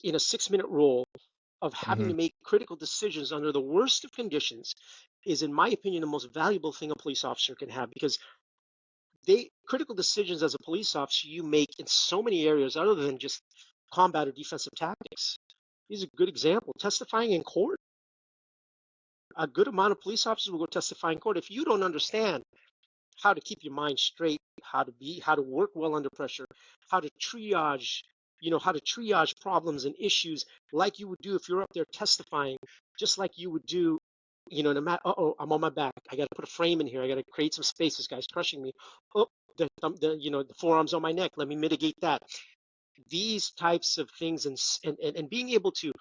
in a 6-minute role of having to make critical decisions under the worst of conditions is, in my opinion, the most valuable thing a police officer can have, because critical decisions as a police officer you make in so many areas other than just combat or defensive tactics. Here's a good example: testifying in court. A good amount of police officers will go testify in court. If you don't understand how to keep your mind straight, how to work well under pressure, how to triage problems and issues like you would do if you're up there testifying, just like you would do, no matter, I'm on my back, I got to put a frame in here, I got to create some space, this guy's crushing me, the forearm's on my neck, let me mitigate that. These types of things, and being able to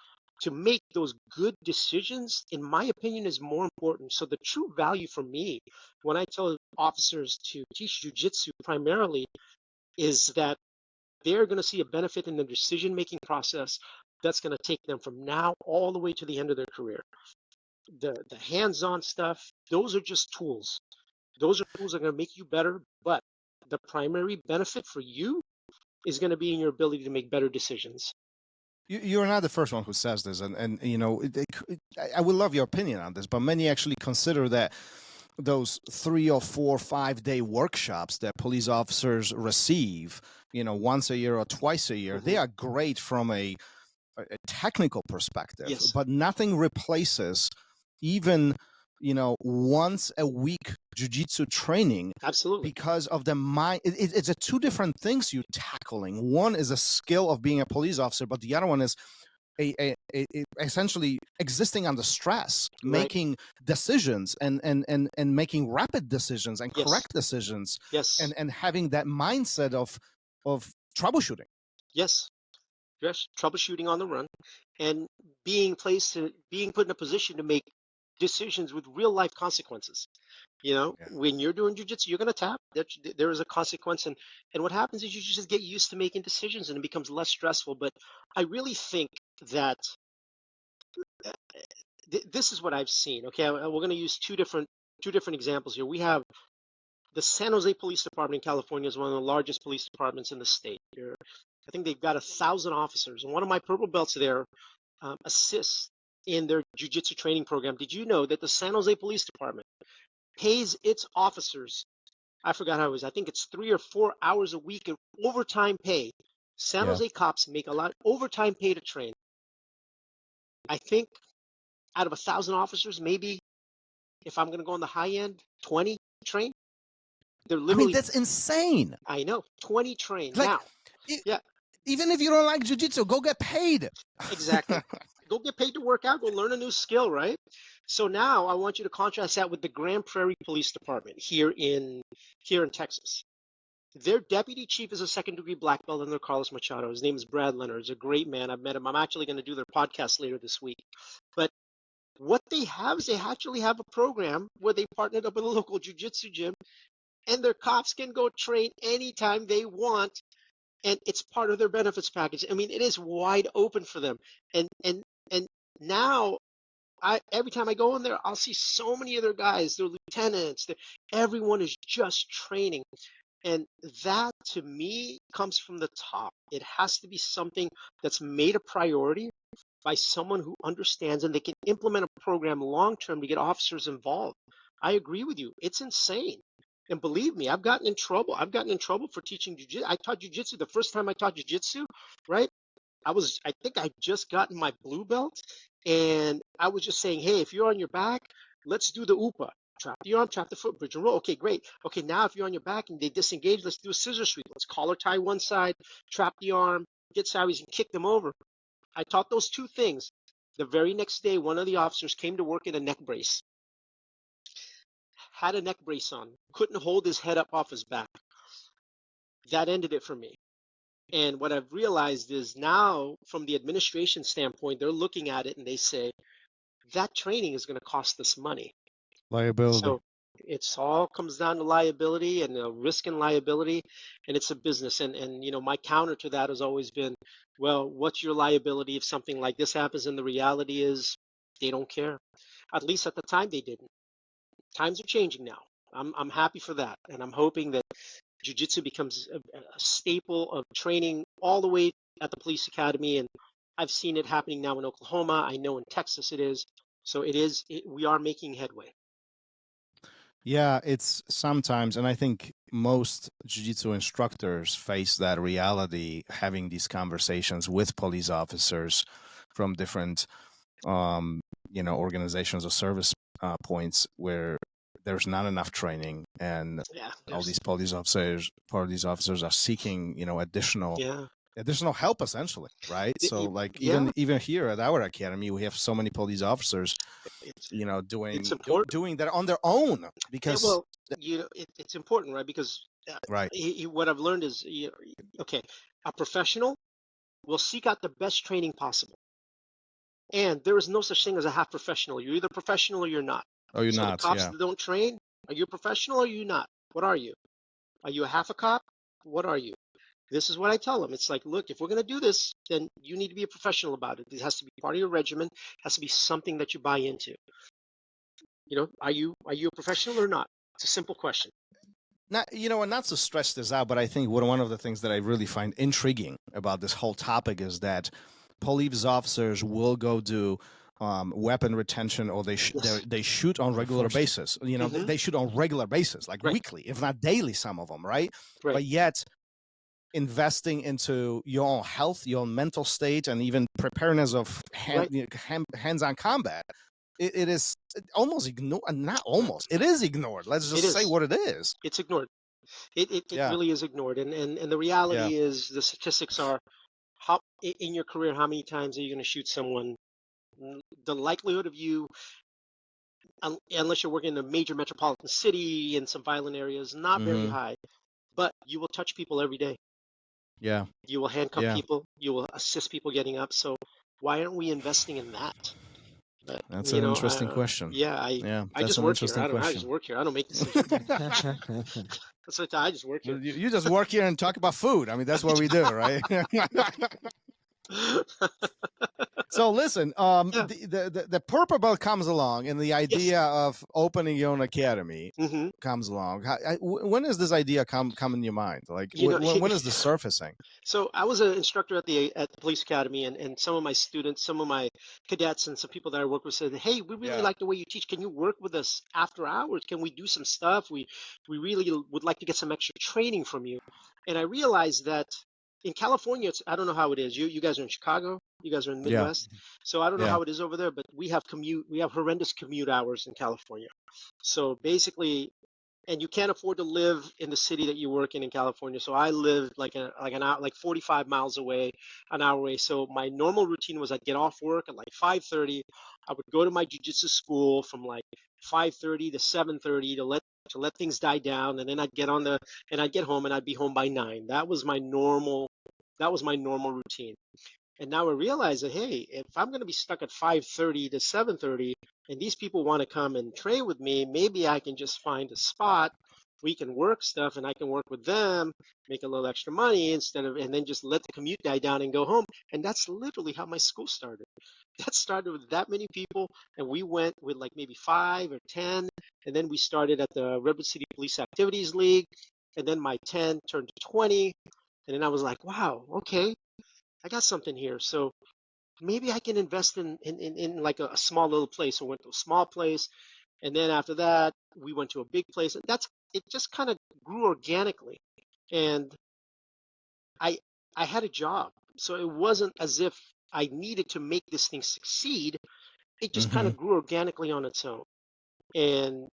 make those good decisions, in my opinion, is more important. So the true value for me, when I tell officers to teach jiu-jitsu primarily, is that they're going to see a benefit in the decision-making process that's going to take them from now all the way to the end of their career. The hands-on stuff, those are just tools. Those are tools that are going to make you better, but the primary benefit for you is going to be in your ability to make better decisions. You're not the first one who says this, and I would love your opinion on this, but many actually consider that those 3 or 4 5-day workshops that police officers receive, once a year or twice a year, they are great from a technical perspective, but nothing replaces even once a week jiu-jitsu training. Absolutely. Because of the mind. It's a 2 different things you're tackling. One is a skill of being a police officer, but the other one is essentially existing under stress, making decisions and making rapid decisions and correct decisions, and having that mindset of troubleshooting. Yes, troubleshooting on the run, and being put in a position to make decisions with real life consequences. When you're doing jiu-jitsu, you're going to tap. There is a consequence, and what happens is you just get used to making decisions, and it becomes less stressful. But I really think that this is what I've seen. Okay, we're going to use two different examples here. We have the San Jose Police Department in California is one of the largest police departments in the state. I think they've got 1,000 officers, and one of my purple belts there assists in their jiu-jitsu training program. Did you know that the San Jose Police Department pays its officers, I forgot how it was, I think it's 3 or 4 hours a week of overtime pay. San Jose cops make a lot of overtime pay to train. I think out of 1,000 officers, maybe, if I'm going to go on the high end, 20 train. They're literally, that's insane. I know, 20 train. Now, even if you don't like jiu-jitsu, go get paid. Exactly. Go get paid to work out, go learn a new skill, right? So now I want you to contrast that with the Grand Prairie Police Department here in Texas. Their deputy chief is a second-degree black belt under Carlos Machado. His name is Brad Leonard. He's a great man. I've met him. I'm actually going to do their podcast later this week. But what they have is they actually have a program where they partnered up with a local jiu-jitsu gym, and their cops can go train anytime they want, and it's part of their benefits package. I mean, it is wide open for them. And now, every time I go in there, I'll see so many of their guys, their lieutenants, everyone is just training. And that, to me, comes from the top. It has to be something that's made a priority by someone who understands, and they can implement a program long-term to get officers involved. I agree with you. It's insane. And believe me, I've gotten in trouble. I've gotten in trouble for teaching jiu-jitsu. I taught jiu-jitsu the first time I taught jiu-jitsu, right? I think I just gotten my blue belt, and I was just saying, hey, if you're on your back, let's do the UPA. Trap the arm, trap the foot, bridge and roll. Okay, great. Okay, now if you're on your back and they disengage, let's do a scissor sweep. Let's collar tie one side, trap the arm, get sideways and kick them over. I taught those two things. The very next day, one of the officers came to work in a neck brace. Had a neck brace on, couldn't hold his head up off his back. That ended it for me. And what I've realized is now, from the administration standpoint, they're looking at it and they say, that training is going to cost us money. Liability. So it's all comes down to liability and risk and liability, and it's a business. And you know, my counter to that has always been, well, what's your liability if something like this happens? And the reality is they don't care. At least at the time they didn't. Times are changing now. I'm happy for that, and I'm hoping that jiu-jitsu becomes a staple of training all the way at the police academy. And I've seen it happening now in Oklahoma. I know in Texas it is. So we are making headway. Yeah, it's sometimes, and I think most jiu-jitsu instructors face that reality, having these conversations with police officers from different, organizations or service points where there's not enough training, and all these police officers are seeking, additional help, essentially, right? So, like, even here at our academy, we have so many police officers, doing that on their own, because it's important, right? Because what I've learned is, a professional will seek out the best training possible, and there is no such thing as a half professional. You're either professional or you're not. Oh, you're so not. The cops that don't train, are you a professional or are you not? What are you? Are you a half a cop? What are you? This is what I tell them. It's like, look, if we're going to do this, then you need to be a professional about it. It has to be part of your regimen. It has to be something that you buy into. Are you a professional or not? It's a simple question. Not, and not to stress this out, but I think one of the things that I really find intriguing about this whole topic is that police officers will go do weapon retention, or they shoot on regular basis. They shoot on regular basis, like weekly, if not daily, some of them, right? But yet, investing into your own health, your own mental state, and even preparedness of hands-on combat, it is almost ignored. Not almost, it is ignored. Let's just say what it is. It's ignored. It really is ignored. And the reality is, the statistics are, in your career, how many times are you going to shoot someone? The likelihood of you, unless you're working in a major metropolitan city in some violent areas, not very high. But you will touch people every day. Yeah. You will handcuff people. You will assist people getting up. So why aren't we investing in that? But, that's an interesting question. I just work here. I just work here. I don't make decisions. That's what I just work here. You just work here and talk about food. I mean, that's what we do, right? So listen, the purple belt comes along, and the idea of opening your own academy comes along. When does this idea come in your mind? Like, when is the surfacing? So I was an instructor at the police academy, and some of my students, some of my cadets, and some people that I work with said, "Hey, we really like the way you teach. Can you work with us after hours? Can we do some stuff? We really would like to get some extra training from you." And I realized that in California, I don't know how it is. You guys are in Chicago. You guys are in the Midwest. So I don't know how it is over there, but we have horrendous commute hours in California. So basically, and you can't afford to live in the city that you work in California. So I live like an hour, like 45 miles away, an hour away. So my normal routine was I'd get off work at like 5:30. I would go to my jiu-jitsu school from like 5:30 to 7:30 to let things die down, and then I'd get home, and I'd be home by 9. That was my normal routine. And now I realize that, hey, if I'm going to be stuck at 5:30 to 7:30, and these people want to come and train with me, maybe I can just find a spot we can work stuff, and I can work with them, make a little extra money and then just let the commute die down and go home. And that's literally how my school started. That started with that many people, and we went with like maybe 5 or 10, and then we started at the Redwood City Police Activities League, and then my 10 turned to 20, and then I was like, wow, okay, I got something here. So maybe I can invest in like a small little place. So I went to a small place, And then after that, we went to a big place. And it just kind of grew organically. And I had a job. So it wasn't as if I needed to make this thing succeed. It just kind of grew organically on its own. And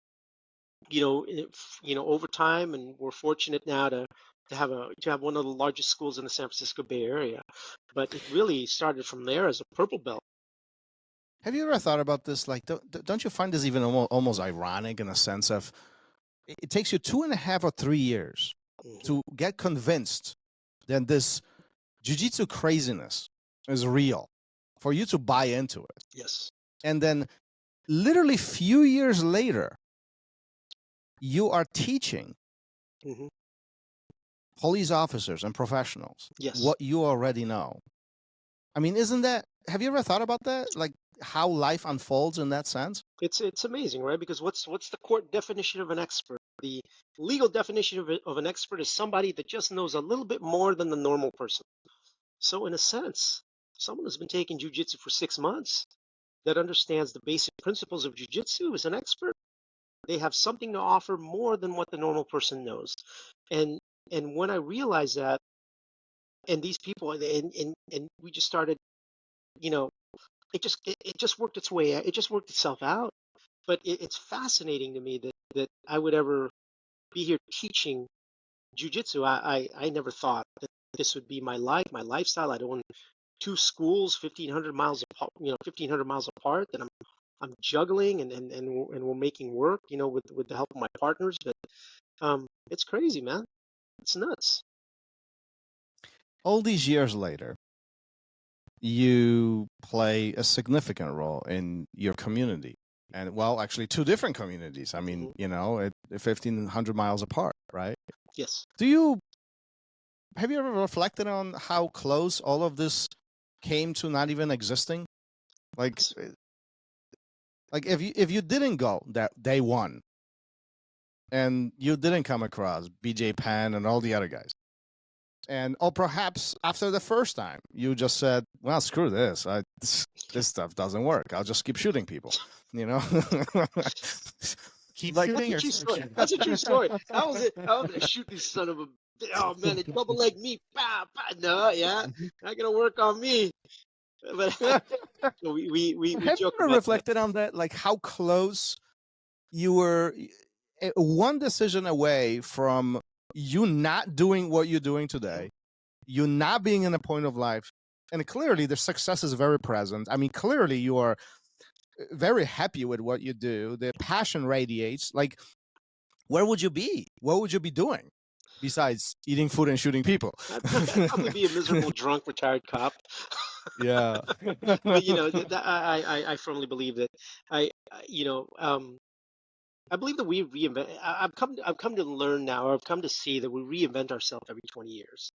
over time, and we're fortunate now to have one of the largest schools in the San Francisco Bay Area. But it really started from there as a purple belt. Have you ever thought about this? Like, don't you find this even almost ironic in a sense of it takes you 2.5 or 3 years to get convinced that this jiu-jitsu craziness is real for you to buy into it? Yes. And then literally few years later, you are teaching police officers and professionals what you already know. I mean, have you ever thought about that? Like how life unfolds in that sense? It's amazing, right? Because what's the court definition of an expert? The legal definition of an expert is somebody that just knows a little bit more than the normal person. So in a sense, someone who's been taking jiu-jitsu for 6 months that understands the basic principles of jiu-jitsu is an expert. They have something to offer more than what the normal person knows. And when I realized that, and these people, and we just started, it just worked its way. It just worked itself out. But it's fascinating to me that I would ever be here teaching jiu-jitsu. I never thought that this would be my life, my lifestyle. I'd own 2 schools, 1,500 miles apart, 1,500 miles apart. That I'm juggling and we're making work, with the help of my partners. But it's crazy, man. It's nuts. All these years later, you play a significant role in your community. And well, actually 2 different communities. I mean, 1,500 miles apart, right? Yes. Have you ever reflected on how close all of this came to not even existing? Like if you didn't go that day one and you didn't come across BJ Penn and all the other guys, or perhaps after the first time you just said, well, screw this, this stuff doesn't work, I'll just keep shooting people, Keep like, shooting. that's a true story. That was it. I was gonna shoot this son of a. Oh man, it double leg me. Bah, bah. No, yeah, not gonna work on me. But we have you ever reflected on that, like how close you were, one decision away from you not doing what you're doing today, you not being in a point of life, and clearly the success is very present. I mean, clearly you are very happy with what you do. The passion radiates. Like, where would you be? What would you be doing besides eating food and shooting people? I'd probably be a miserable drunk retired cop. Yeah. But I firmly believe that I believe that we reinvent. I've come to learn now, or I've come to see that we reinvent ourselves every 20 years.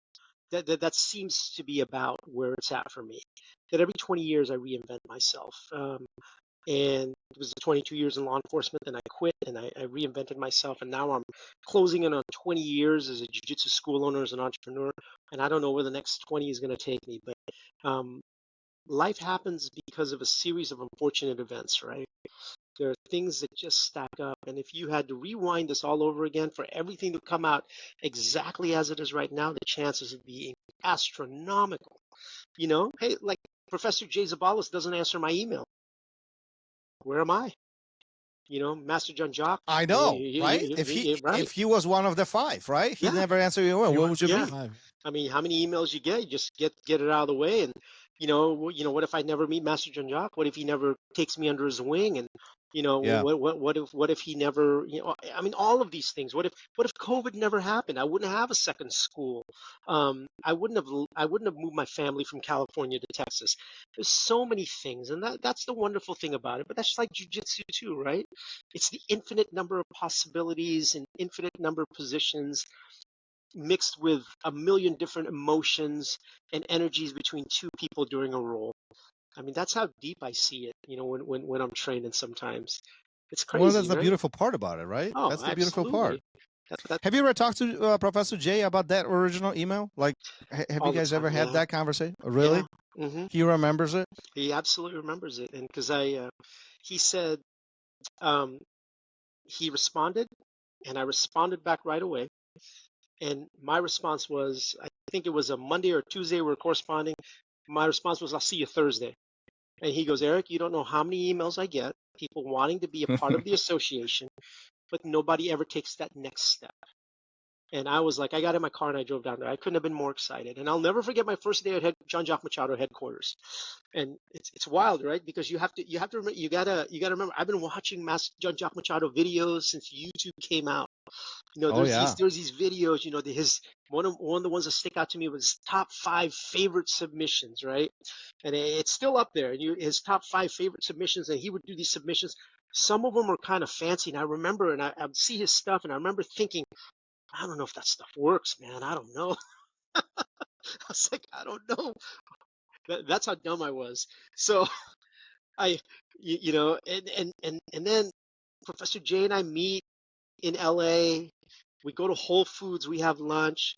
That seems to be about where it's at for me. That every 20 years I reinvent myself. And it was 22 years in law enforcement, then I quit and I reinvented myself. And now I'm closing in on 20 years as a jiu-jitsu school owner, as an entrepreneur. And I don't know where the next 20 is going to take me, but life happens because of a series of unfortunate events, right? There are things that just stack up. And if you had to rewind this all over again for everything to come out exactly as it is right now, the chances of being astronomical. Hey, like Professor Jay Zabalos doesn't answer my email. Where am I? Master Jean Jacques. I know, right? If he was one of the 5, right? He never answered your email. What would you be? I mean, how many emails you get? You just get it out of the way. And what if I never meet Master Jean Jacques? What if he never takes me under his wing? And what if he never? I mean, all of these things. What if COVID never happened? I wouldn't have a second school. I wouldn't have moved my family from California to Texas. There's so many things, and that's the wonderful thing about it. But that's like jiu-jitsu too, right? It's the infinite number of possibilities and infinite number of positions, mixed with a million different emotions and energies between 2 people during a role. I mean, that's how deep I see it, when I'm training sometimes. It's crazy. Well, that's right? the beautiful part about it, right? Oh, that's the absolutely. beautiful part. Have you ever talked to Professor Jay about that original email? Like, have you guys ever had that conversation? Really? Yeah. Mm-hmm. He remembers it? He absolutely remembers it. And because he said, he responded, and I responded back right away. And my response was, I think it was a Monday or Tuesday, we were corresponding. My response was, I'll see you Thursday. And he goes, Eric, you don't know how many emails I get, people wanting to be a part of the association, but nobody ever takes that next step. And I was like, I got in my car and I drove down there. I couldn't have been more excited. And I'll never forget my first day at Jean Jacques Machado headquarters. And it's wild, right? Because you have to remember, you gotta remember, I've been watching Jean Jacques Machado videos since YouTube came out. You know, there's these videos, you know, one of the ones that stick out to me was top 5 favorite submissions, right? And it's still up there. And his top 5 favorite submissions, and he would do these submissions. Some of them were kind of fancy, and I remember, and I would see his stuff, and I remember thinking, I don't know if that stuff works, man. I don't know. I was like, I don't know. That's how dumb I was. So you know, and then Professor Jay and I meet in LA. We go to Whole Foods. We have lunch.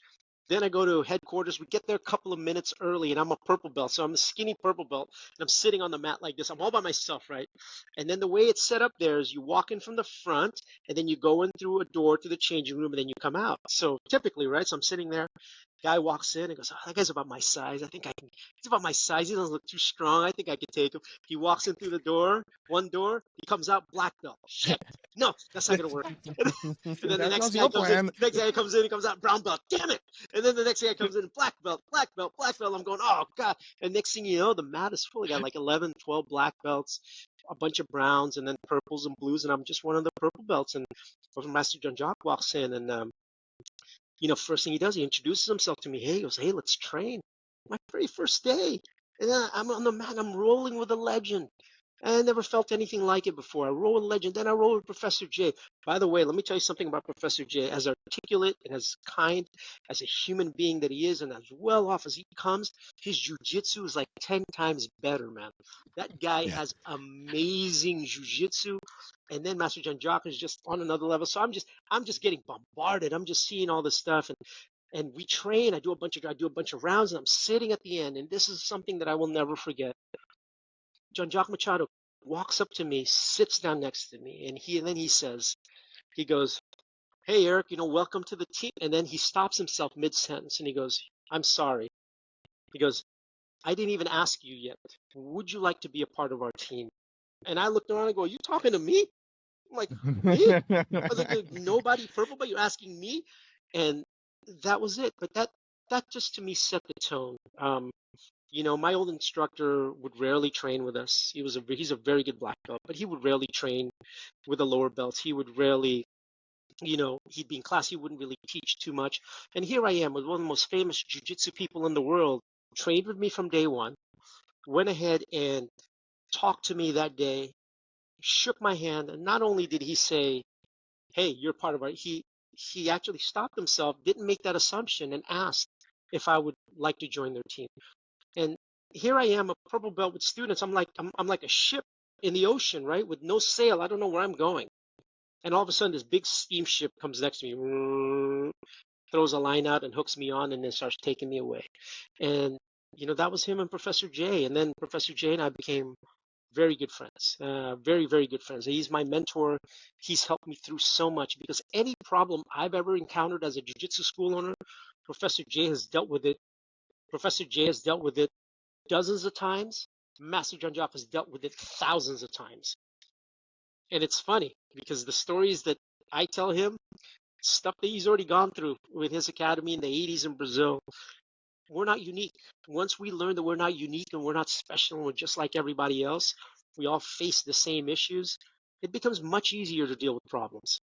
Then I go to headquarters. We get there a couple of minutes early, and I'm a purple belt. So I'm a skinny purple belt, and I'm sitting on the mat like this. I'm all by myself, right? And then the way it's set up there is you walk in from the front, and then you go in through a door to the changing room, and then you come out. So typically, right? So I'm sitting there. Guy walks in and goes, oh, that guy's about my size. I think I can. He's about my size. He doesn't look too strong. I think I can take him. He walks in through the door, one door. He comes out, black belt. Shit. No, that's not going to work. And then the next guy comes in, he comes out, brown belt. Damn it. And then the next guy comes in, black belt, black belt, black belt. I'm going, oh, God. And next thing you know, the mat is full. I got like 11, 12 black belts, a bunch of browns, and then purples and blues. And I'm just one of the purple belts. And Master Jean Jacques walks in, and you know, first thing he does, he introduces himself to me. Hey, he goes, hey, let's train. My very first day. And then I'm on the mat, I'm rolling with a legend. I never felt anything like it before. I roll with a legend, then I roll with Professor J. By the way, let me tell you something about Professor J. As articulate and as kind, as a human being that he is, and as well off as he comes, his jiu-jitsu is like 10 times better, man. That guy has amazing jiu-jitsu. And then Master Jean Jacques is just on another level. So I'm just getting bombarded. I'm just seeing all this stuff, and we train. I do a bunch of rounds, and I'm sitting at the end. And this is something that I will never forget. Jean Jacques Machado walks up to me, sits down next to me, and then he says, he goes, hey, Eric, you know, welcome to the team. And then he stops himself mid-sentence, and he goes, I'm sorry. He goes, I didn't even ask you yet. Would you like to be a part of our team? And I looked around and go, are you talking to me? I'm like, me? I was like, nobody purple, but you're asking me? And that was it. But that just to me set the tone. You know, my old instructor would rarely train with us. He's a very good black belt, but he would rarely train with the lower belts. He would rarely, you know, he'd be in class. He wouldn't really teach too much. And here I am with one of the most famous jiu-jitsu people in the world, trained with me from day one, went ahead and talked to me that day, shook my hand, and not only did he say, hey, you're part of our, he actually stopped himself, didn't make that assumption, and asked if I would like to join their team. And here I am, a purple belt with students. I'm like a ship in the ocean, right, with no sail. I don't know where I'm going. And all of a sudden, this big steamship comes next to me, throws a line out and hooks me on, and then starts taking me away. And you know, that was him and Professor J. And then Professor J and I became very good friends, very, very good friends. He's my mentor. He's helped me through so much, because any problem I've ever encountered as a jiu-jitsu school owner, Professor J has dealt with it. Professor J has dealt with it dozens of times. Master Jean Jacques has dealt with it thousands of times. And it's funny because the stories that I tell him, stuff that he's already gone through with his academy in the 80s in Brazil, we're not unique. Once we learn that we're not unique and we're not special and we're just like everybody else, we all face the same issues, it becomes much easier to deal with problems.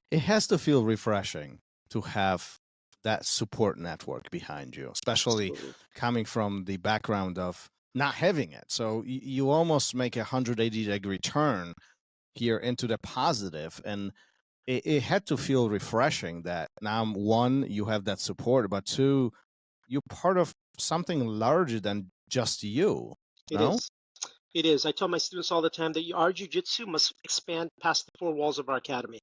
It has to feel refreshing to have that support network behind you, especially coming from the background of not having it. So you almost make a 180-degree turn here into the positive, and it had to feel refreshing that now, one, you have that support, but two, you're part of something larger than just you. It is. I tell my students all the time that our jiu-jitsu must expand past the 4 walls of our academy.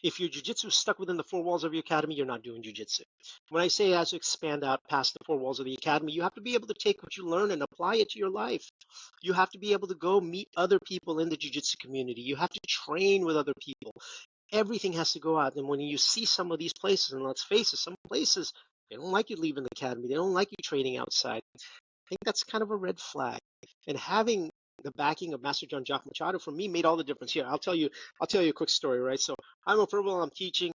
If your jiu-jitsu is stuck within the four walls of your academy, you're not doing jiu-jitsu. When I say as to expand out past the four walls of the academy, you have to be able to take what you learn and apply it to your life. You have to be able to go meet other people in the jiu-jitsu community. You have to train with other people. Everything has to go out. And when you see some of these places, and let's face it, some places, they don't like you leaving the academy. They don't like you training outside. I think that's kind of a red flag. And having the backing of Master Jean Jacques Machado for me made all the difference. Here, I'll tell you a quick story, right? So I'm a purple, I'm teaching,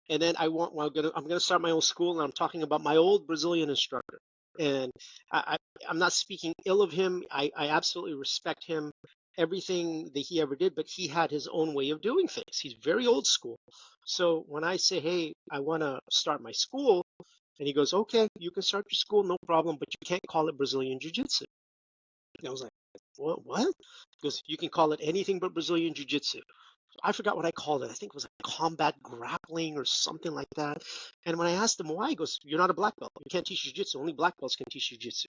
and then I'm gonna start my own school, and I'm talking about my old Brazilian instructor. And I'm not speaking ill of him. I absolutely respect him, everything that he ever did, but he had his own way of doing things. He's very old school. So when I say, hey, I want to start my school, and he goes, okay, you can start your school, no problem, but you can't call it Brazilian Jiu-Jitsu. And I was like, what? He goes, you can call it anything but Brazilian Jiu-Jitsu. So I forgot what I called it. I think it was like combat grappling or something like that. And when I asked him why, he goes, you're not a black belt. You can't teach Jiu-Jitsu. Only black belts can teach Jiu-Jitsu.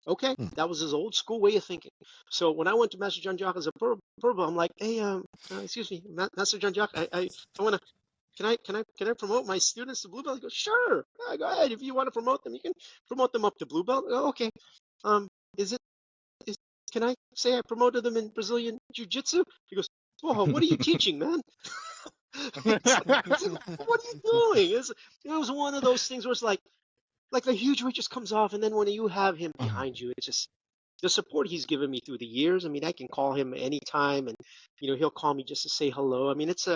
Okay, that was his old school way of thinking. So when I went to Master Jean Jacques as a purple, I'm like, hey, excuse me, Master Jean Jacques, I want to. Can I promote my students to blue belt? He goes, sure. Yeah, go ahead. If you want to promote them, you can promote them up to blue belt. Oh, okay. Can I say I promoted them in Brazilian Jiu-Jitsu? He goes, whoa, what are you teaching, man? What are you doing? It was one of those things where it's like the huge weight just comes off, and then when you have him behind you, it's just the support he's given me through the years. I mean, I can call him anytime, and he'll call me just to say hello. I mean, it's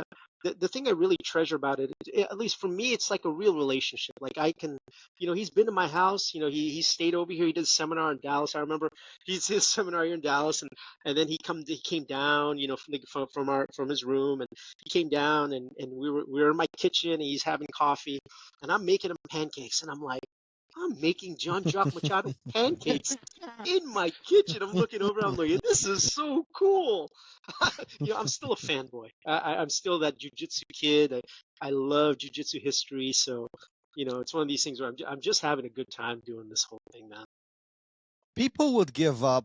the thing I really treasure about it, at least for me, it's like a real relationship. Like I can, he's been to my house. He stayed over here. He did a seminar in Dallas. I remember his seminar here in Dallas, and then he came down, from his room, and he came down, and we were in my kitchen, and he's having coffee, and I'm making him pancakes, and I'm like, I'm making Jean Jacques Machado pancakes in my kitchen. I'm looking over, I'm like, this is so cool. I'm still a fanboy. I'm still that jiu-jitsu kid. I love jiu-jitsu history. So, it's one of these things where I'm just having a good time doing this whole thing, man. People would give up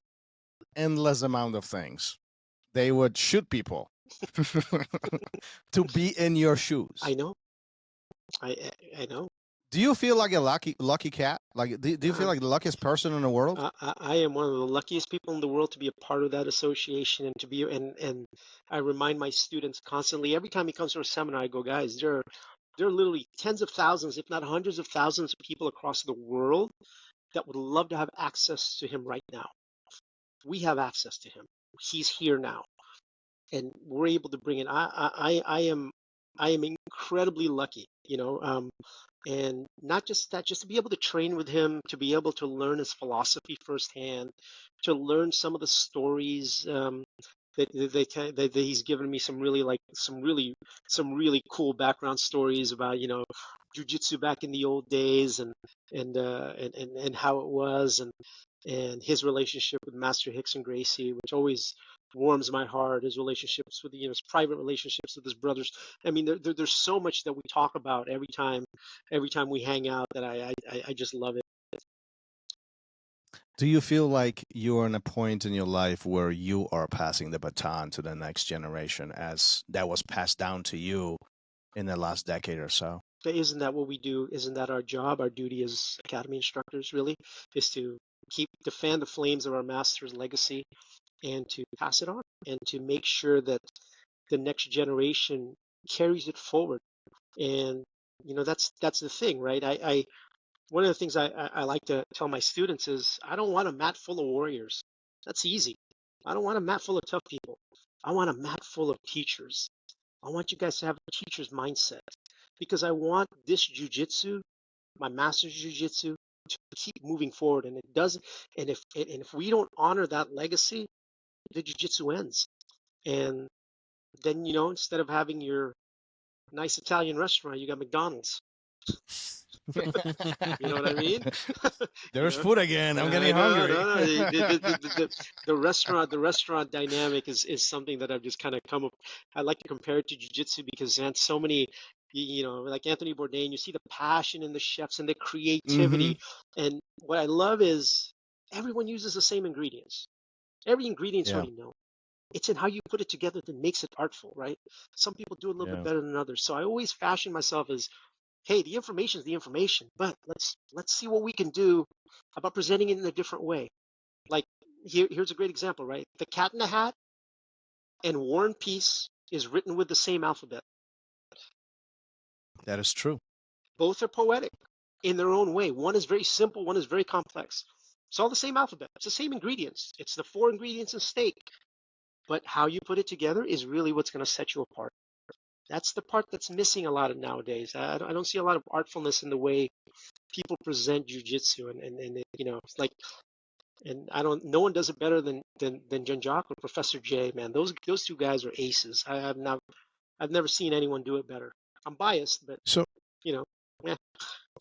endless amount of things. They would shoot people to be in your shoes. I know. I know. Do you feel like a lucky cat? Like, do you feel like the luckiest person in the world? I am one of the luckiest people in the world to be a part of that association, and to be and I remind my students constantly. Every time he comes to a seminar, I go, guys, there are literally tens of thousands, if not hundreds of thousands of people across the world that would love to have access to him right now. We have access to him. He's here now, and we're able to bring it. I am incredibly lucky, and not just that, just to be able to train with him, to be able to learn his philosophy firsthand, to learn some of the stories that he's given me, some really cool background stories about jiu-jitsu back in the old days, and how it was, and his relationship with Master Hicks and Gracie, which always warms my heart. His relationships with his private relationships with his brothers. I mean, there's so much that we talk about every time we hang out that I just love it. Do you feel like you're in a point in your life where you are passing the baton to the next generation, as that was passed down to you in the last decade or so? Isn't that what we do? Isn't that our job? Our duty as academy instructors really is to fan the flames of our master's legacy, and to pass it on, and to make sure that the next generation carries it forward. And that's the thing, right? One of the things I like to tell my students is, I don't want a mat full of warriors. That's easy. I don't want a mat full of tough people. I want a mat full of teachers. I want you guys to have a teacher's mindset, because I want this jiu-jitsu, my master's jiu-jitsu, to keep moving forward. And it doesn't. And if we don't honor that legacy, the jiu-jitsu ends. And then, instead of having your nice Italian restaurant, you got McDonald's. You know what I mean? There's food again. I'm getting hungry. The restaurant dynamic is something that I've just kind of come up. I like to compare it to jiu-jitsu, because man, so many, like Anthony Bourdain, you see the passion in the chefs and the creativity. And what I love is everyone uses the same ingredients. Every ingredient's already known. It's in how you put it together that makes it artful, right? Some people do it a little bit better than others. So I always fashion myself as, hey, the information is the information, but let's see what we can do about presenting it in a different way. Like here's a great example, right? The Cat in the Hat and War and Peace is written with the same alphabet. That is true. Both are poetic in their own way. One is very simple, one is very complex. It's all the same alphabet. It's the same ingredients. It's the 4 ingredients in steak. But how you put it together is really what's going to set you apart. That's the part that's missing a lot of nowadays. I don't see a lot of artfulness in the way people present jiu-jitsu, and you know, it's like, and no one does it better than Jean Jacques or Professor J, man. Those 2 guys are aces. I've never seen anyone do it better. I'm biased, but you know, yeah.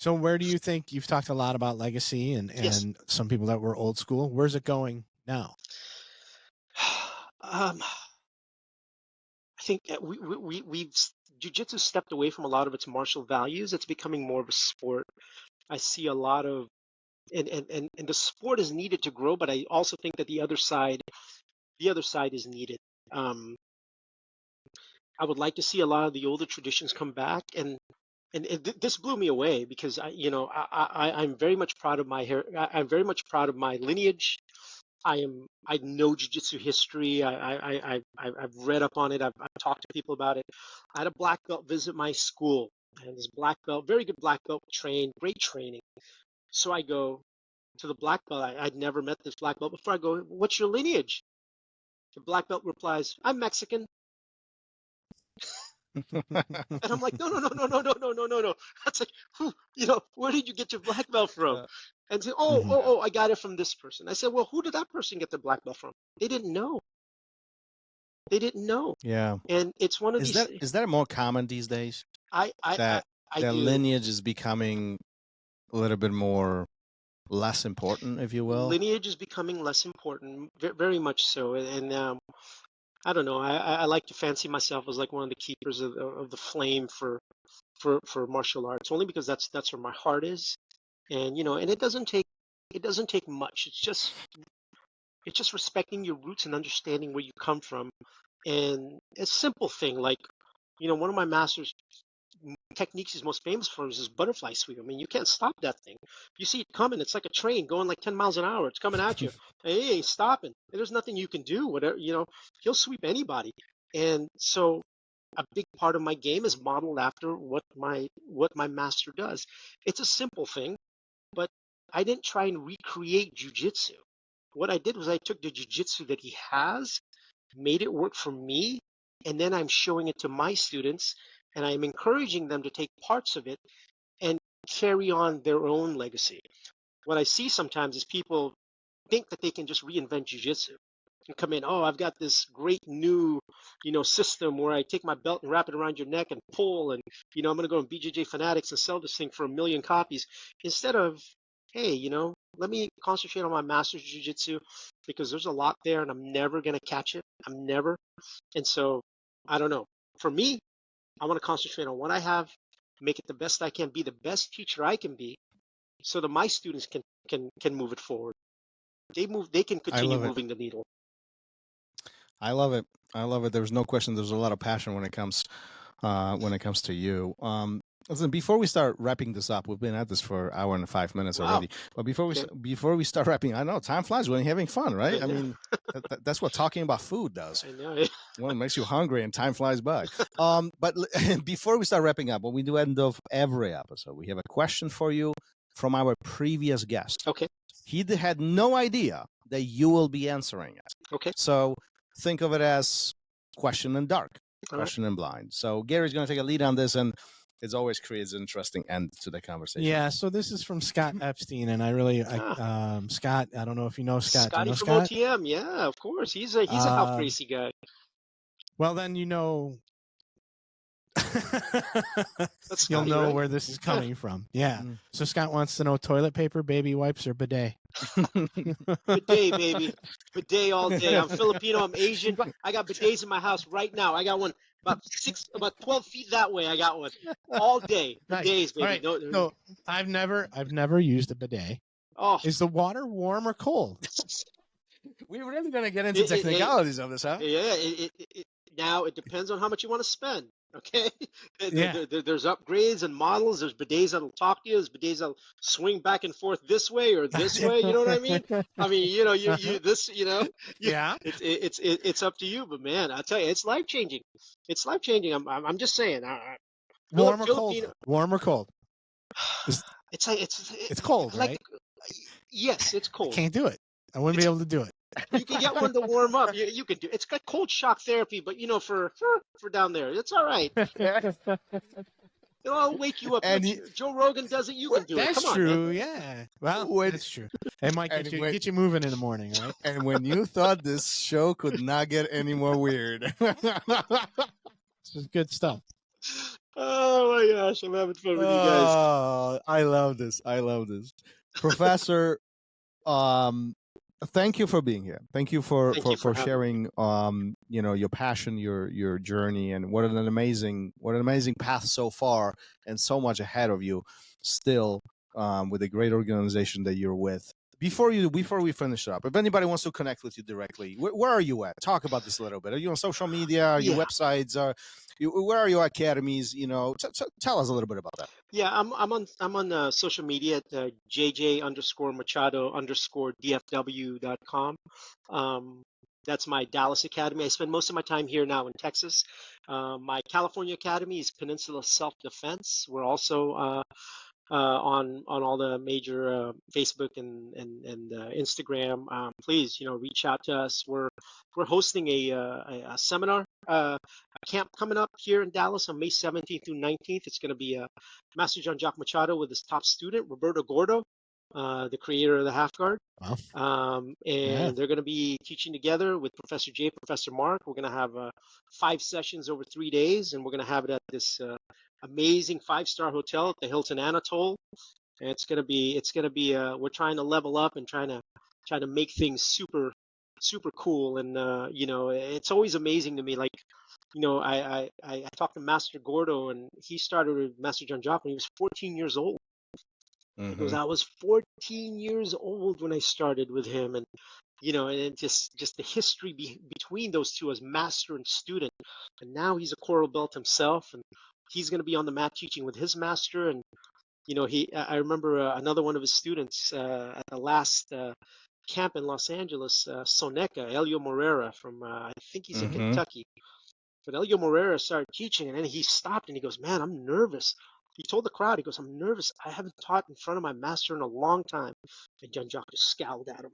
So where do you think, you've talked a lot about legacy and Yes. some people that were old school. Where's it going now? I think that we've jiu-jitsu stepped away from a lot of its martial values. It's becoming more of a sport. I see a lot of, and the sport is needed to grow, but I also think that the other side is needed. I would like to see a lot of the older traditions come back, and this blew me away because I'm very much proud of my hair. I'm very much proud of my lineage. I know jiu-jitsu history. I've read up on it. I've talked to people about it. I had a black belt visit my school, and this black belt, very good black belt, trained, great training. So I go to the black belt. I'd never met this black belt before. I go, "What's your lineage?" The black belt replies, "I'm Mexican." And I'm like, no. That's like, where did you get your black belt from? And say, I got it from this person. I said, well, who did that person get their black belt from? They didn't know. Yeah. And it's one of these. Is that more common these days? That lineage is becoming a little bit less important, if you will. Lineage is becoming less important, very much so. And I don't know. I like to fancy myself as like one of the keepers of the flame for martial arts, only because that's where my heart is, and and it doesn't take much. It's just respecting your roots and understanding where you come from, and a simple thing like one of my master's techniques he's most famous for is his butterfly sweep. I mean, you can't stop that thing. You see it coming. It's like a train going like 10 miles an hour. It's coming at you. He ain't stopping. There's nothing you can do. Whatever, he'll sweep anybody. And so a big part of my game is modeled after what my master does. It's a simple thing, but I didn't try and recreate jiu-jitsu. What I did was I took the jiu-jitsu that he has, made it work for me, and then I'm showing it to my students, and I'm encouraging them to take parts of it and carry on their own legacy. What I see sometimes is people think that they can just reinvent jiu-jitsu and come in, I've got this great new, system where I take my belt and wrap it around your neck and pull, and, I'm going to go on BJJ Fanatics and sell this thing for 1 million copies, instead of, hey, let me concentrate on my master's jiu-jitsu, because there's a lot there and I'm never going to catch it. I'm never. And so, I don't know. For me, I want to concentrate on what I have, make it the best I can, be the best teacher I can be, so that my students can move it forward. They can continue moving the needle. I love it. There's no question. There's a lot of passion when it comes to you. Listen, before we start wrapping this up, we've been at this for 1 hour and 5 minutes already. But before we start wrapping, I know time flies when you're having fun, right? I mean, that's what talking about food does. I know. Well, it makes you hungry and time flies by. But before we start wrapping up, what we do at the end of every episode, we have a question for you from our previous guest. Okay. He had no idea that you will be answering it. Okay. So think of it as question in dark, question in blind. So Gary's going to take a lead on this, and it always creates an interesting end to the conversation. Yeah, so this is from Scott Epstein, and Scott, I don't know if you know Scott. Scotty from Scott? OTM, yeah, of course. He's a Half Gracie guy. Well, then Scotty, know right? where this is coming from. Yeah. So Scott wants to know: toilet paper, baby wipes, or bidet? Bidet, baby. Bidet all day. I'm Filipino. I'm Asian. I got bidets in my house right now. I got one about 12 feet that way. I got one all day. Bidets, baby. Right. No, I've never used a bidet. Oh, is the water warm or cold? We're really going to get into It, it, technicalities of this, huh? Yeah, now it depends on how much you want to spend. Okay, Yeah. there's upgrades and models. There's bidets that'll talk to you. There's bidets that'll swing back and forth this way or this way. You know what I mean? I mean, you this, Yeah. it's up to you. But man, I tell you, it's life changing. It's life changing. I'm just saying. Warm or cold? Filipino. Warm or cold? It's cold, like, right? yes, it's I cold. can't do it. I wouldn't be able to do it. You can get one to warm up. You can do. It's got cold shock therapy, but for down there, it's all right. It'll wake you up. And Joe Rogan does it. You can do it. That's Come on, true. man. Yeah. Well, that's true. It might get you moving in the morning, right? And when you thought this show could not get any more weird. This is good stuff. Oh my gosh, I'm having fun with you guys. Oh, I love this. Professor, thank you for being here. Thank you for sharing your passion, your journey, and what an amazing path so far, and so much ahead of you still, with a great organization that you're with. Before we finish up, if anybody wants to connect with you directly, where are you at? Talk about this a little bit. Are you on social media? Are your websites? Where are your academies? Tell us a little bit about that. Yeah, I'm on social media at JJ_Machado_DFW.com. That's my Dallas Academy. I spend most of my time here now in Texas. My California Academy is Peninsula Self-Defense. We're also on all the major Facebook and Instagram. Please, reach out to us. We're hosting a seminar, a camp coming up here in Dallas on May 17th through 19th. It's going to be Master Jean Jacques Machado with his top student, Roberto Gordo, the creator of the Half Guard. Wow. They're going to be teaching together with Professor Jay, Professor Mark. We're going to have 5 sessions over 3 days, and we're going to have it at this amazing 5-star hotel at the Hilton Anatole. And it's going to be we're trying to level up and trying to make things super cool. And it's always amazing to me. Like, I talked to Master Gordo, and he started with Master Jean Jacques when he was 14 years old. He goes, I was 14 years old when I started with him, and and just the history between those two as master and student. And now he's a coral belt himself, and he's going to be on the mat teaching with his master. And I remember another one of his students at the last camp in Los Angeles, Soneca, Elio Morera from I think he's in Kentucky. But Elio Morera started teaching, and then he stopped and he goes, "Man, I'm nervous." He told the crowd, he goes, "I'm nervous. I haven't taught in front of my master in a long time." And Jean Jacques just scowled at him.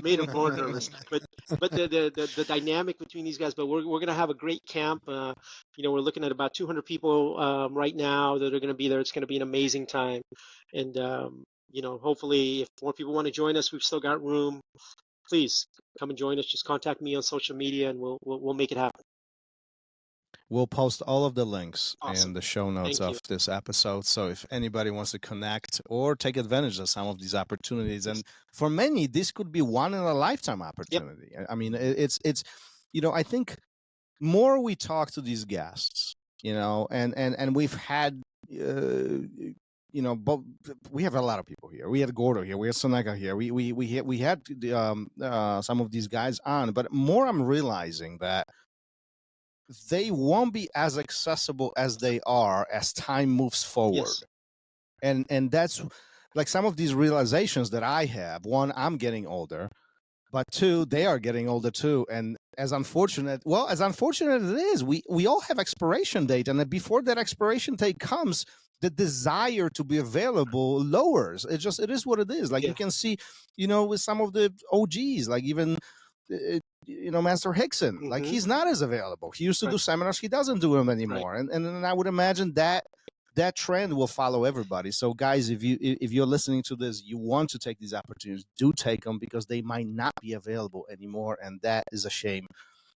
Made him more nervous. But the dynamic between these guys. But we're going to have a great camp. We're looking at about 200 people right now that are going to be there. It's going to be an amazing time. And hopefully, if more people want to join us, we've still got room. Please come and join us. Just contact me on social media, and we'll make it happen. We'll post all of the links Awesome. in the show notes Thank of you. this episode. So if anybody wants to connect or take advantage of some of these opportunities, and for many, this could be one in a lifetime opportunity. Yep. I mean, it's I think more we talk to these guests, and we've had, but we have a lot of people here. We had Gordo here. We had Soneca here. We had some of these guys on, but more I'm realizing that they won't be as accessible as they are as time moves forward. Yes. And that's like some of these realizations that I have. One, I'm getting older, but 2, they are getting older too. And as unfortunate as it is, we all have expiration date. And before that expiration date comes, the desire to be available lowers. It is what it is. Like you can see, with some of the OGs, like even Master Hickson, like he's not as available. He used to do seminars. He doesn't do them anymore. Right. And I would imagine that trend will follow everybody. So guys, if you're listening to this, you want to take these opportunities, do take them, because they might not be available anymore. And that is a shame.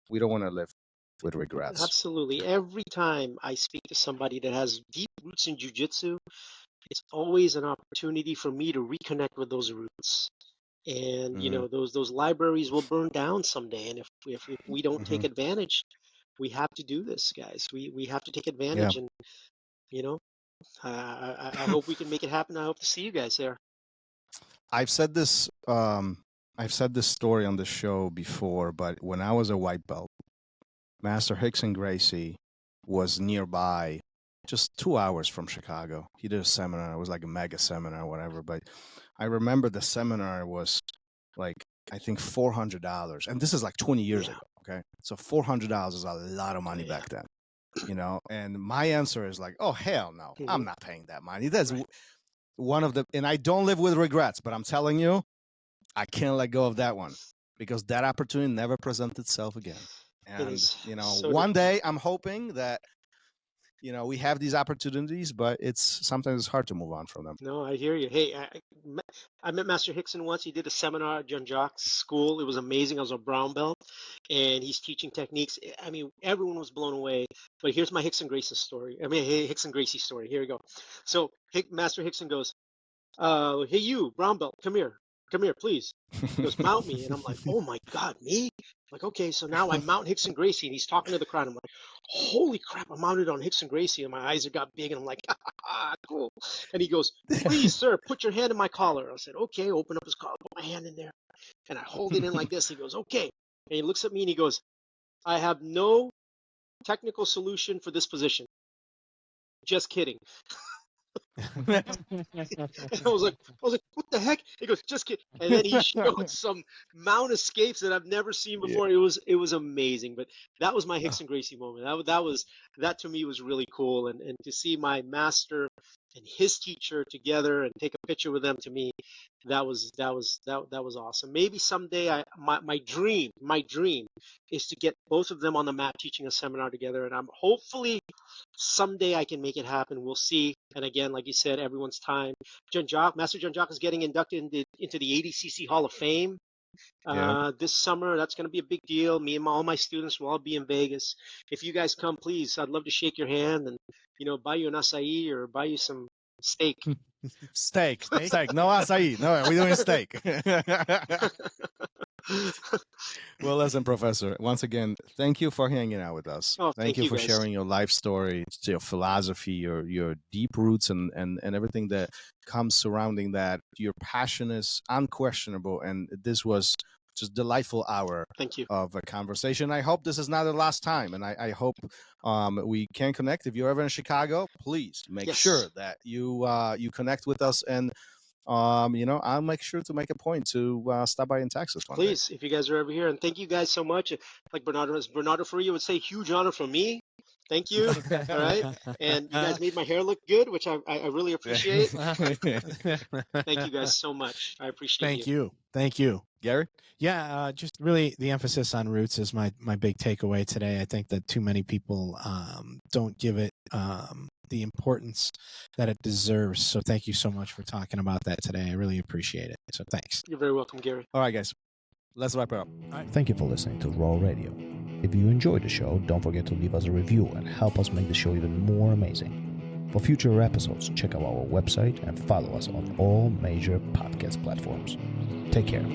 We don't want to live with regrets. Absolutely. Every time I speak to somebody that has deep roots in jiu-jitsu, it's always an opportunity for me to reconnect with those roots. And those libraries will burn down someday, and if we don't take advantage, we have to do this, guys. We have to take advantage, and I hope we can make it happen. I hope to see you guys there. I've said this I've said this story on the show before, but when I was a white belt, Master Rickson Gracie was nearby, just 2 hours from Chicago. He did a seminar. It was like a mega seminar or whatever. But I remember the seminar was like, I think $400. And this is like 20 years ago. Okay. So $400 is a lot of money back then, you know? And my answer is like, oh, hell no, I'm not paying that money. That's one of the, and I don't live with regrets, but I'm telling you, I can't let go of that one because that opportunity never presents itself again. And, you know, so one day I'm hoping that, you know, we have these opportunities, but sometimes it's hard to move on from them. No, I hear you. Hey, I met Master Rickson once. He did a seminar at Jean Jacques school. It was amazing. I was a brown belt, and he's teaching techniques. I mean, everyone was blown away. But here's my Rickson Gracie story. Rickson Gracie story. Here we go. So Master Rickson goes, hey, you, brown belt, come here, please. He goes, mount me. And I'm like, oh my God, me? Like, okay, so now I mount Rickson Gracie, and he's talking to the crowd. I'm like, holy crap, I'm mounted on Rickson Gracie, and my eyes got big, and I'm like, cool. And he goes, please, sir, put your hand in my collar. I said, okay, open up his collar, put my hand in there, and I hold it in like this. He goes, okay. And he looks at me, and he goes, I have no technical solution for this position. Just kidding. And I was like, what the heck? He goes, just kidding. And then he showed some mount escapes that I've never seen before. Yeah. It was amazing. But that was my Rickson Gracie moment. That to me was really cool. And to see my master and his teacher together and take a picture with them, to me, that was awesome. Maybe someday my dream is to get both of them on the mat teaching a seminar together, and I'm hopefully someday I can make it happen. We'll see. And again, like you said, everyone's time. Master Jean Jacques is getting inducted into the ADCC Hall of Fame this summer. That's going to be a big deal. Me and all my students will all be in Vegas. If you guys come, please, I'd love to shake your hand and, you know, buy you an acai or buy you some steak. Steak. No acai. No, we're doing steak. Well, listen, Professor, once again, thank you for hanging out with us. Oh, thank you for guys. Sharing your life story, your philosophy, your deep roots, and everything that comes surrounding that. Your passion is unquestionable, and this was just delightful hour of a conversation. I hope this is not the last time, and I hope we can connect. If you're ever in Chicago, please make sure that you connect with us, and you know, I'll make sure to make a point to stop by in Texas one Please, day. if you guys are ever here. And thank you guys so much. Like Bernardo Faria would say, huge honor from me. Thank you. All right. And you guys made my hair look good, which I really appreciate. Thank you guys so much. I appreciate you. Thank you. Gary? Yeah, just really the emphasis on roots is my big takeaway today. I think that too many people don't give it the importance that it deserves. So thank you so much for talking about that today. I really appreciate it. So thanks. You're very welcome, Gary. All right, guys. Let's wrap it up. Thank you for listening to RŌL Radio. If you enjoyed the show, don't forget to leave us a review and help us make the show even more amazing. For future episodes, check out our website and follow us on all major podcast platforms. Take care.